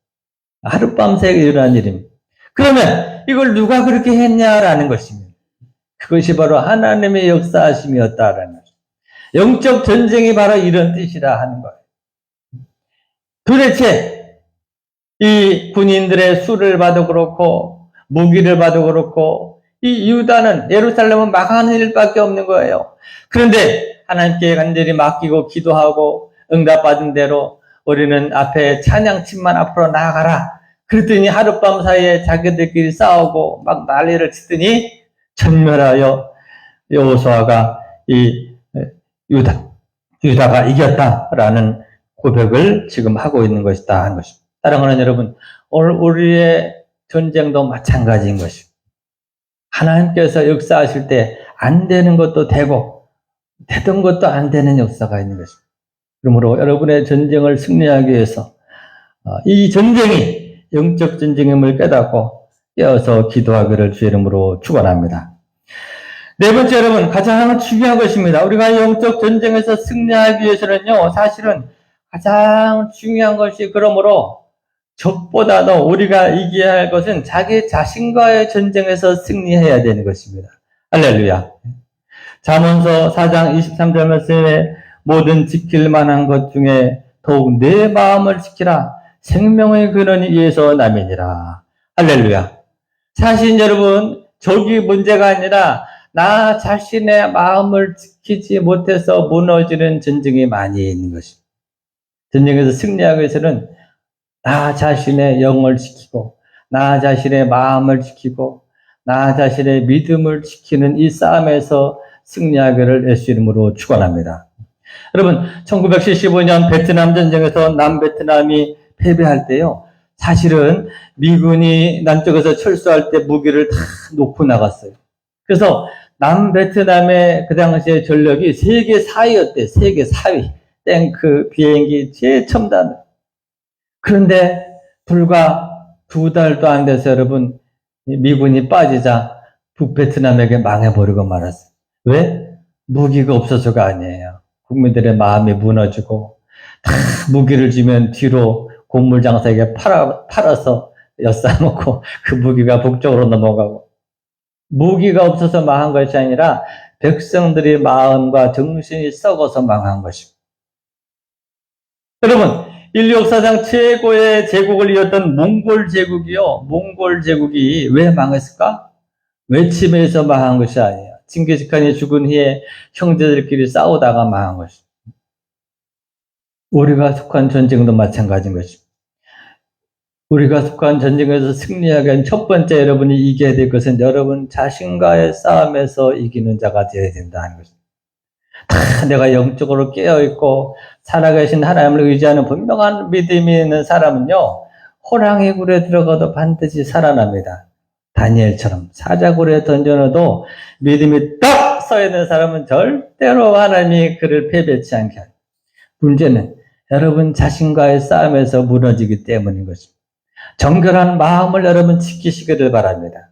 S3: 하룻밤 새에 일어난 일입니다. 그러면 이걸 누가 그렇게 했냐라는 것입니다. 그것이 바로 하나님의 역사하심이었다라는 것입니다. 영적 전쟁이 바로 이런 뜻이라 하는 거예요. 도대체 이 군인들의 수를 봐도 그렇고 무기를 봐도 그렇고 이 유다는 예루살렘은 망하는 일밖에 없는 거예요. 그런데 하나님께 간절히 맡기고 기도하고 응답받은 대로 우리는 앞에 찬양팀만 앞으로 나아가라. 그랬더니 하룻밤 사이에 자기들끼리 싸우고 막 난리를 치더니 전멸하여 여호수아가 이 유다가 이겼다라는 고백을 지금 하고 있는 것이다 하는 것입니다. 사랑하는 여러분, 오늘 우리의 전쟁도 마찬가지인 것입니다. 하나님께서 역사하실 때 안 되는 것도 되고 되던 것도 안 되는 역사가 있는 것입니다. 그러므로 여러분의 전쟁을 승리하기 위해서 이 전쟁이 영적 전쟁임을 깨닫고 깨어서 기도하기를 주의 이름으로 축원합니다. 네 번째 여러분 가장 중요한 것입니다. 우리가 영적 전쟁에서 승리하기 위해서는요 사실은 가장 중요한 것이 그러므로 적보다도 우리가 이겨야 할 것은 자기 자신과의 전쟁에서 승리해야 되는 것입니다. 할렐루야. 잠언서 4장 23절 말씀에 모든 지킬 만한 것 중에 더욱 내 마음을 지키라. 생명의 근원이 이에서 남이니라. 할렐루야. 사실 여러분 적이 문제가 아니라 나 자신의 마음을 지키지 못해서 무너지는 전쟁이 많이 있는 것입니다. 전쟁에서 승리하기 위해서는 나 자신의 영을 지키고 나 자신의 마음을 지키고 나 자신의 믿음을 지키는 이 싸움에서 승리하기를 예수 이름으로 축원합니다. 여러분 1975년 베트남 전쟁에서 남베트남이 패배할 때요 사실은 미군이 남쪽에서 철수할 때 무기를 다 놓고 나갔어요. 그래서 남베트남의 그 당시의 전력이 세계 4위였대요. 세계 4위. 탱크, 비행기, 최첨단. 그런데 불과 2달도 안 돼서 여러분 미군이 빠지자 북베트남에게 망해버리고 말았어요. 왜? 무기가 없어서가 아니에요. 국민들의 마음이 무너지고 다 무기를 주면 뒤로 고물장사에게 팔아서 엿싸먹고 그 무기가 북쪽으로 넘어가고, 무기가 없어서 망한 것이 아니라 백성들의 마음과 정신이 썩어서 망한 것입니다. 여러분, 인류 역사상 최고의 제국을 이었던 몽골 제국이요, 몽골 제국이 왜 망했을까? 외침에서 망한 것이 아니에요. 징기스칸이 죽은 후에 형제들끼리 싸우다가 망한 것입니다. 우리가 속한 전쟁도 마찬가지인 것입니다. 우리가 속한 전쟁에서 승리하기 위한 첫 번째 여러분이 이겨야 될 것은 여러분 자신과의 싸움에서 이기는 자가 되어야 된다는 것입니다. 다 내가 영적으로 깨어있고 살아계신 하나님을 의지하는 분명한 믿음이 있는 사람은요, 호랑이 굴에 들어가도 반드시 살아납니다. 다니엘처럼 사자굴에 던져놔도 믿음이 딱 서있는 사람은 절대로 하나님이 그를 패배치 않게 합니다. 문제는 여러분 자신과의 싸움에서 무너지기 때문인 것입니다. 정결한 마음을 여러분 지키시기를 바랍니다.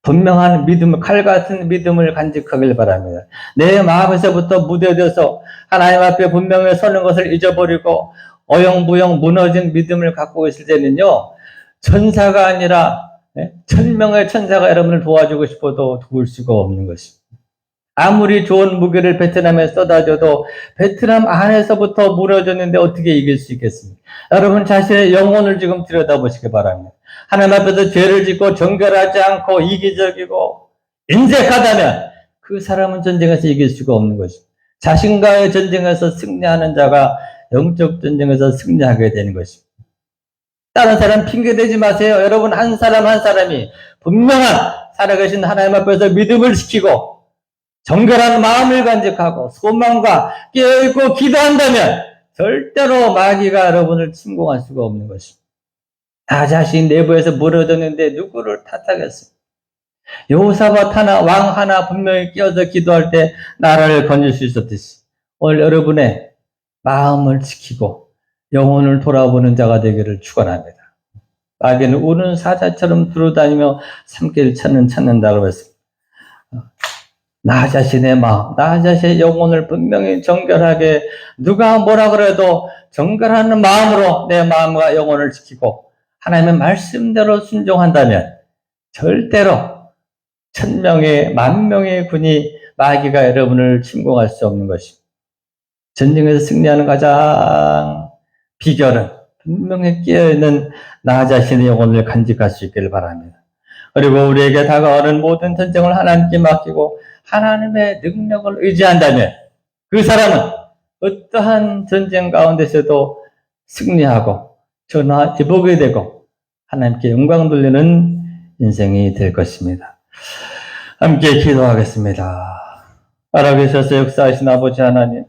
S3: 분명한 믿음, 칼 같은 믿음을 간직하길 바랍니다. 내 마음에서부터 무뎌져서 하나님 앞에 분명히 서는 것을 잊어버리고 어영부영 무너진 믿음을 갖고 있을 때는요, 천사가 아니라 천명의 천사가 여러분을 도와주고 싶어도 도울 수가 없는 것입니다. 아무리 좋은 무기를 베트남에 쏟아줘도 베트남 안에서부터 무너졌는데 어떻게 이길 수 있겠습니까? 여러분 자신의 영혼을 지금 들여다보시기 바랍니다. 하나님 앞에서 죄를 짓고 정결하지 않고 이기적이고 인색하다면 그 사람은 전쟁에서 이길 수가 없는 것입니다. 자신과의 전쟁에서 승리하는 자가 영적 전쟁에서 승리하게 되는 것입니다. 다른 사람 핑계대지 마세요. 여러분 한 사람 한 사람이 분명한 살아계신 하나님 앞에서 믿음을 지키고 정결한 마음을 간직하고 소망과 깨어있고 기도한다면 절대로 마귀가 여러분을 침공할 수가 없는 것입니다. 나 자신 내부에서 무너졌는데 누구를 탓하겠습니까? 여호사밧 하나, 왕 하나 분명히 끼어서 기도할 때 나라를 건질 수 있었듯이 오늘 여러분의 마음을 지키고 영혼을 돌아보는 자가 되기를 축원합니다. 마귀는 우는 사자처럼 두루다니며 삼키를 찾는다고 했습니다. 나 자신의 마음, 나 자신의 영혼을 분명히 정결하게 누가 뭐라 그래도 정결한 마음으로 내 마음과 영혼을 지키고 하나님의 말씀대로 순종한다면 절대로 천명의 만명의 군이 마귀가 여러분을 침공할 수 없는 것입니다. 전쟁에서 승리하는 가장 비결은 분명히 깨어있는 나 자신의 영혼을 간직할 수 있기를 바랍니다. 그리고 우리에게 다가오는 모든 전쟁을 하나님께 맡기고 하나님의 능력을 의지한다면 그 사람은 어떠한 전쟁 가운데서도 승리하고 전화 회복이 되고 하나님께 영광 돌리는 인생이 될 것입니다. 함께 기도하겠습니다. 살아계셔서 역사하신 아버지 하나님,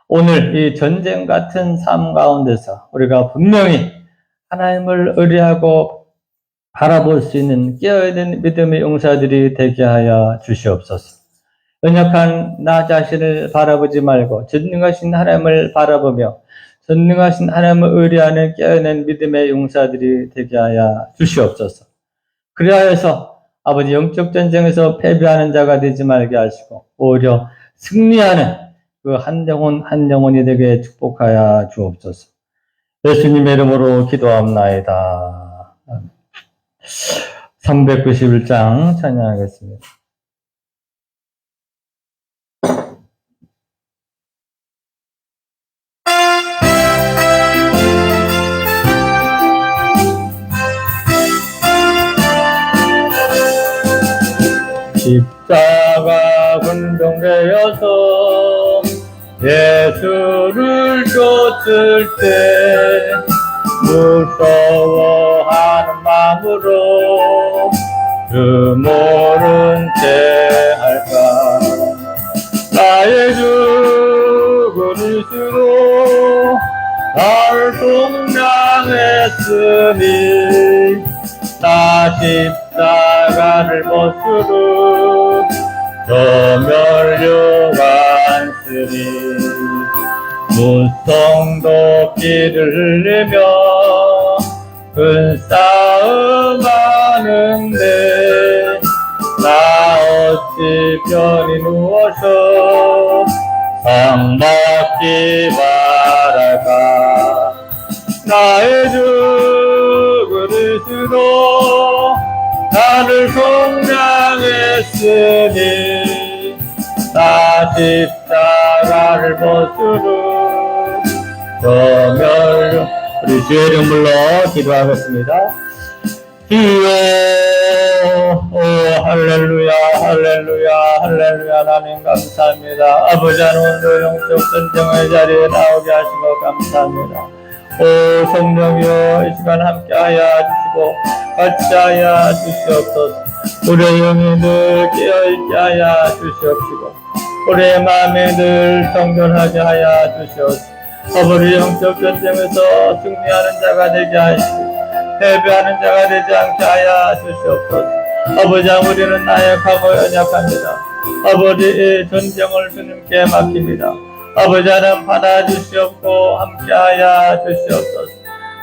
S3: 오늘 이 전쟁 같은 삶 가운데서 우리가 분명히 하나님을 의뢰하고 바라볼 수 있는 깨어있는 믿음의 용사들이 되게 하여 주시옵소서. 연약한 나 자신을 바라보지 말고 전능하신 하나님을 바라보며 전능하신 하나님을 의뢰하는 깨어있는 믿음의 용사들이 되게 하여 주시옵소서. 그리하여서 아버지 영적 전쟁에서 패배하는 자가 되지 말게 하시고 오히려 승리하는 그 한 영혼 한 영혼이 되게 축복하여 주옵소서. 예수님의 이름으로 기도합나이다. 391장 찬양하겠습니다. 십자가 군동되어서 예수를 쫓을 때 무서워하는 마음으로 그 모른 채 할까. 나의 죽은 이수로 날 동량했으니 나 십자가를 못으로 저멸류관쓰리. 무성도 피를 흘리며 큰 싸움 하는데 나 어찌 편히 누워서 상받기 바랄까. 나의 주 그리스도 나를 속량했으니 나 십자가를 벗으로 저멸. 우리 주의 이름 불러 기도하겠습니다. 주여, 오 할렐루야 할렐루야 할렐루야. 하나님 감사합니다. 아버지 하나님도 영적 전쟁의 자리에 나오게 하시고 감사합니다. 오 성령이여, 이 시간 함께하여 주시고 같이 하여 주시옵소서. 우리의 영이 늘 깨어있게 하여 주시옵시고 우리의 마음이 늘 정결하게 하여 주시옵소서. 아버지 영적 전쟁에서 승리하는 자가 되게 하시고 패배하는 자가 되지 않게 하여 주시옵소서. 아버지, 우리는 나약하고 연약합니다. 아버지, 이 전쟁을 주님께 맡깁니다. 아버지 하나님 받아주시옵고 함께하여 주시옵소서.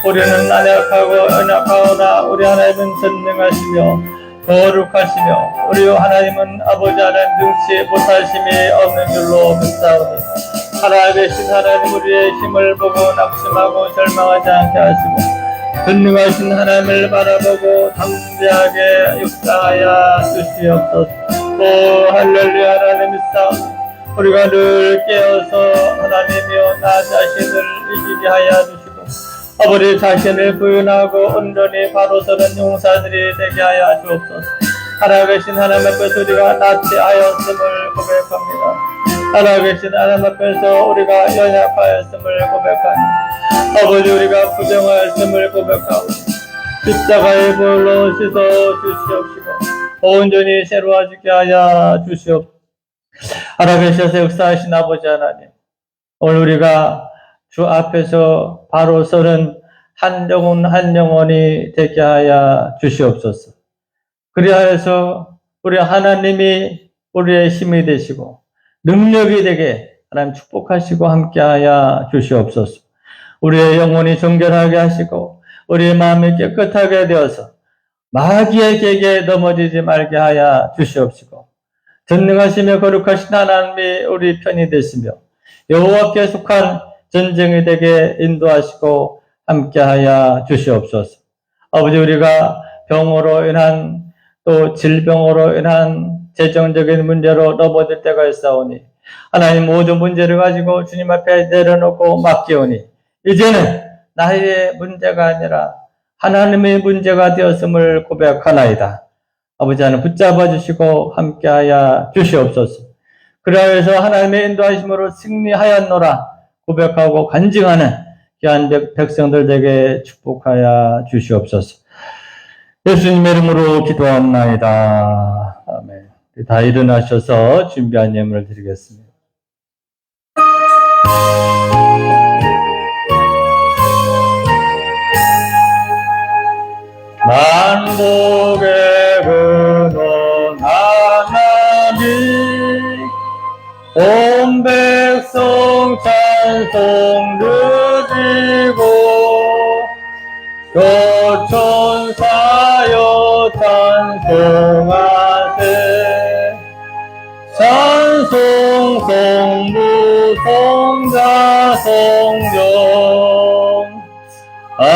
S3: 우리는 나약하고 연약하오나 우리 하나님은 전능하시며 거룩하시며 우리 하나님은 아버지 하나님 능치 못하심이 없는 줄로 믿사오니 살아계신 하나님 우리의 힘을 보고 낙심하고 절망하지 않게 하시고 전능하신 하나님을 바라보고 담대하게 역사하여 주시옵소서. 오 할렐루야. 하나님 믿사오니 우리가 늘 깨어서 하나님이여 나 자신을 이기게 하여 주시고 아버지 자신을 부인하고 온전히 바로 서는 용사들이 되게 하여 주옵소서. 살아계신 하나님 앞에서 우리가 나태하였음을 고백합니다. 살아계신 하나님 앞에서 우리가 연약하였음을 고백합니다. 아버지, 우리가 부정하였음을 고백하고 십자가의 불로 씻어 주시옵시고 온전히 새로워지게 하여 주시옵소서. 살아계셔서 역사하신 아버지 하나님, 오늘 우리가 주 앞에서 바로 서는 한 영혼 한 영혼이 되게 하여 주시옵소서. 그리하여서 우리 하나님이 우리의 힘이 되시고 능력이 되게 하나님 축복하시고 함께하여 주시옵소서. 우리의 영혼이 정결하게 하시고 우리의 마음이 깨끗하게 되어서 마귀의 계계에 넘어지지 말게 하여 주시옵시고 전능하시며 거룩하신 하나님이 우리 편이 되시며 여호와께 속한 전쟁이 되게 인도하시고 함께하여 주시옵소서. 아버지, 우리가 병으로 인한 또 질병으로 인한 재정적인 문제로 넘어질 때가 있사오니 하나님 모든 문제를 가지고 주님 앞에 내려놓고 맡기오니 이제는 나의 문제가 아니라 하나님의 문제가 되었음을 고백하나이다. 아버지 하나님 붙잡아 주시고 함께하여 주시옵소서. 그러하여서 하나님의 인도하심으로 승리하였노라 고백하고 간증하는 귀한 백성들에게 축복하여 주시옵소서. 예수님의 이름으로 기도합나이다. 아멘. 다 일어나셔서 준비한 예물을 드리겠습니다. 만복의 근원 하나님 온 백성 찬송 드리고 교천사여 찬송하세 찬송 성부 성자 성령 아멘.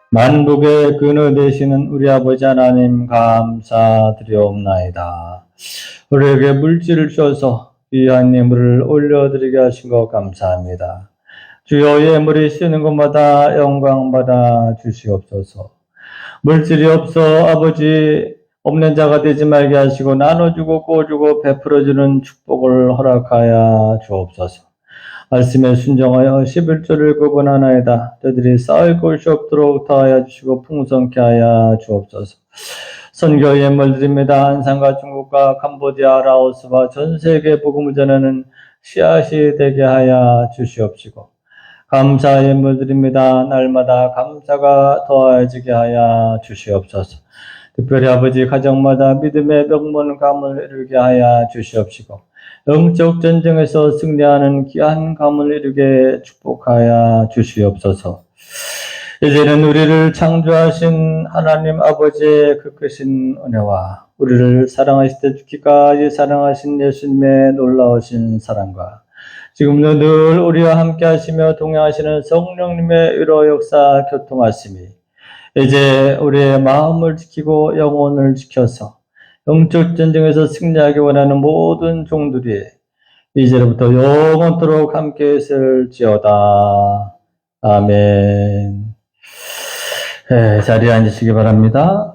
S3: 만국의 근원 되시는 우리 아버지 하나님 감사드리옵나이다. 우리에게 물질을 주셔서 귀한 예물을 올려드리게 하신 것 감사합니다. 주여 예물이 쓰는 곳마다 영광받아 주시옵소서. 물질이 없어 아버지 없는 자가 되지 말게 하시고 나눠주고 꼬주고 베풀어주는 축복을 허락하여 주옵소서. 말씀에 순종하여 11조를 구분하나이다. 저들이 쌓을 곳이 없도록 더하여 주시고 풍성케 하여 주옵소서. 선교 예물 드립니다. 한산과 중국과 캄보디아, 라오스와 전 세계 복음을 전하는 씨앗이 되게 하여 주시옵시고 감사 예물 드립니다. 날마다 감사가 더해지게 하여 주시옵소서. 특별히 아버지 가정마다 믿음의 명문감을 이루게 하여 주시옵시고 영적 전쟁에서 승리하는 귀한 감을 이루게 축복하여 주시옵소서. 이제는 우리를 창조하신 하나님 아버지의 그 크신 은혜와 우리를 사랑하실 때 죽기까지 사랑하신 예수님의 놀라우신 사랑과 지금도 늘 우리와 함께 하시며 동행하시는 성령님의 위로 역사 교통하심이 이제 우리의 마음을 지키고 영혼을 지켜서 영적 전쟁에서 승리하기 원하는 모든 종들이 이제부터 영원토록 함께 있을지어다. 아멘. 자리에 앉으시기 바랍니다.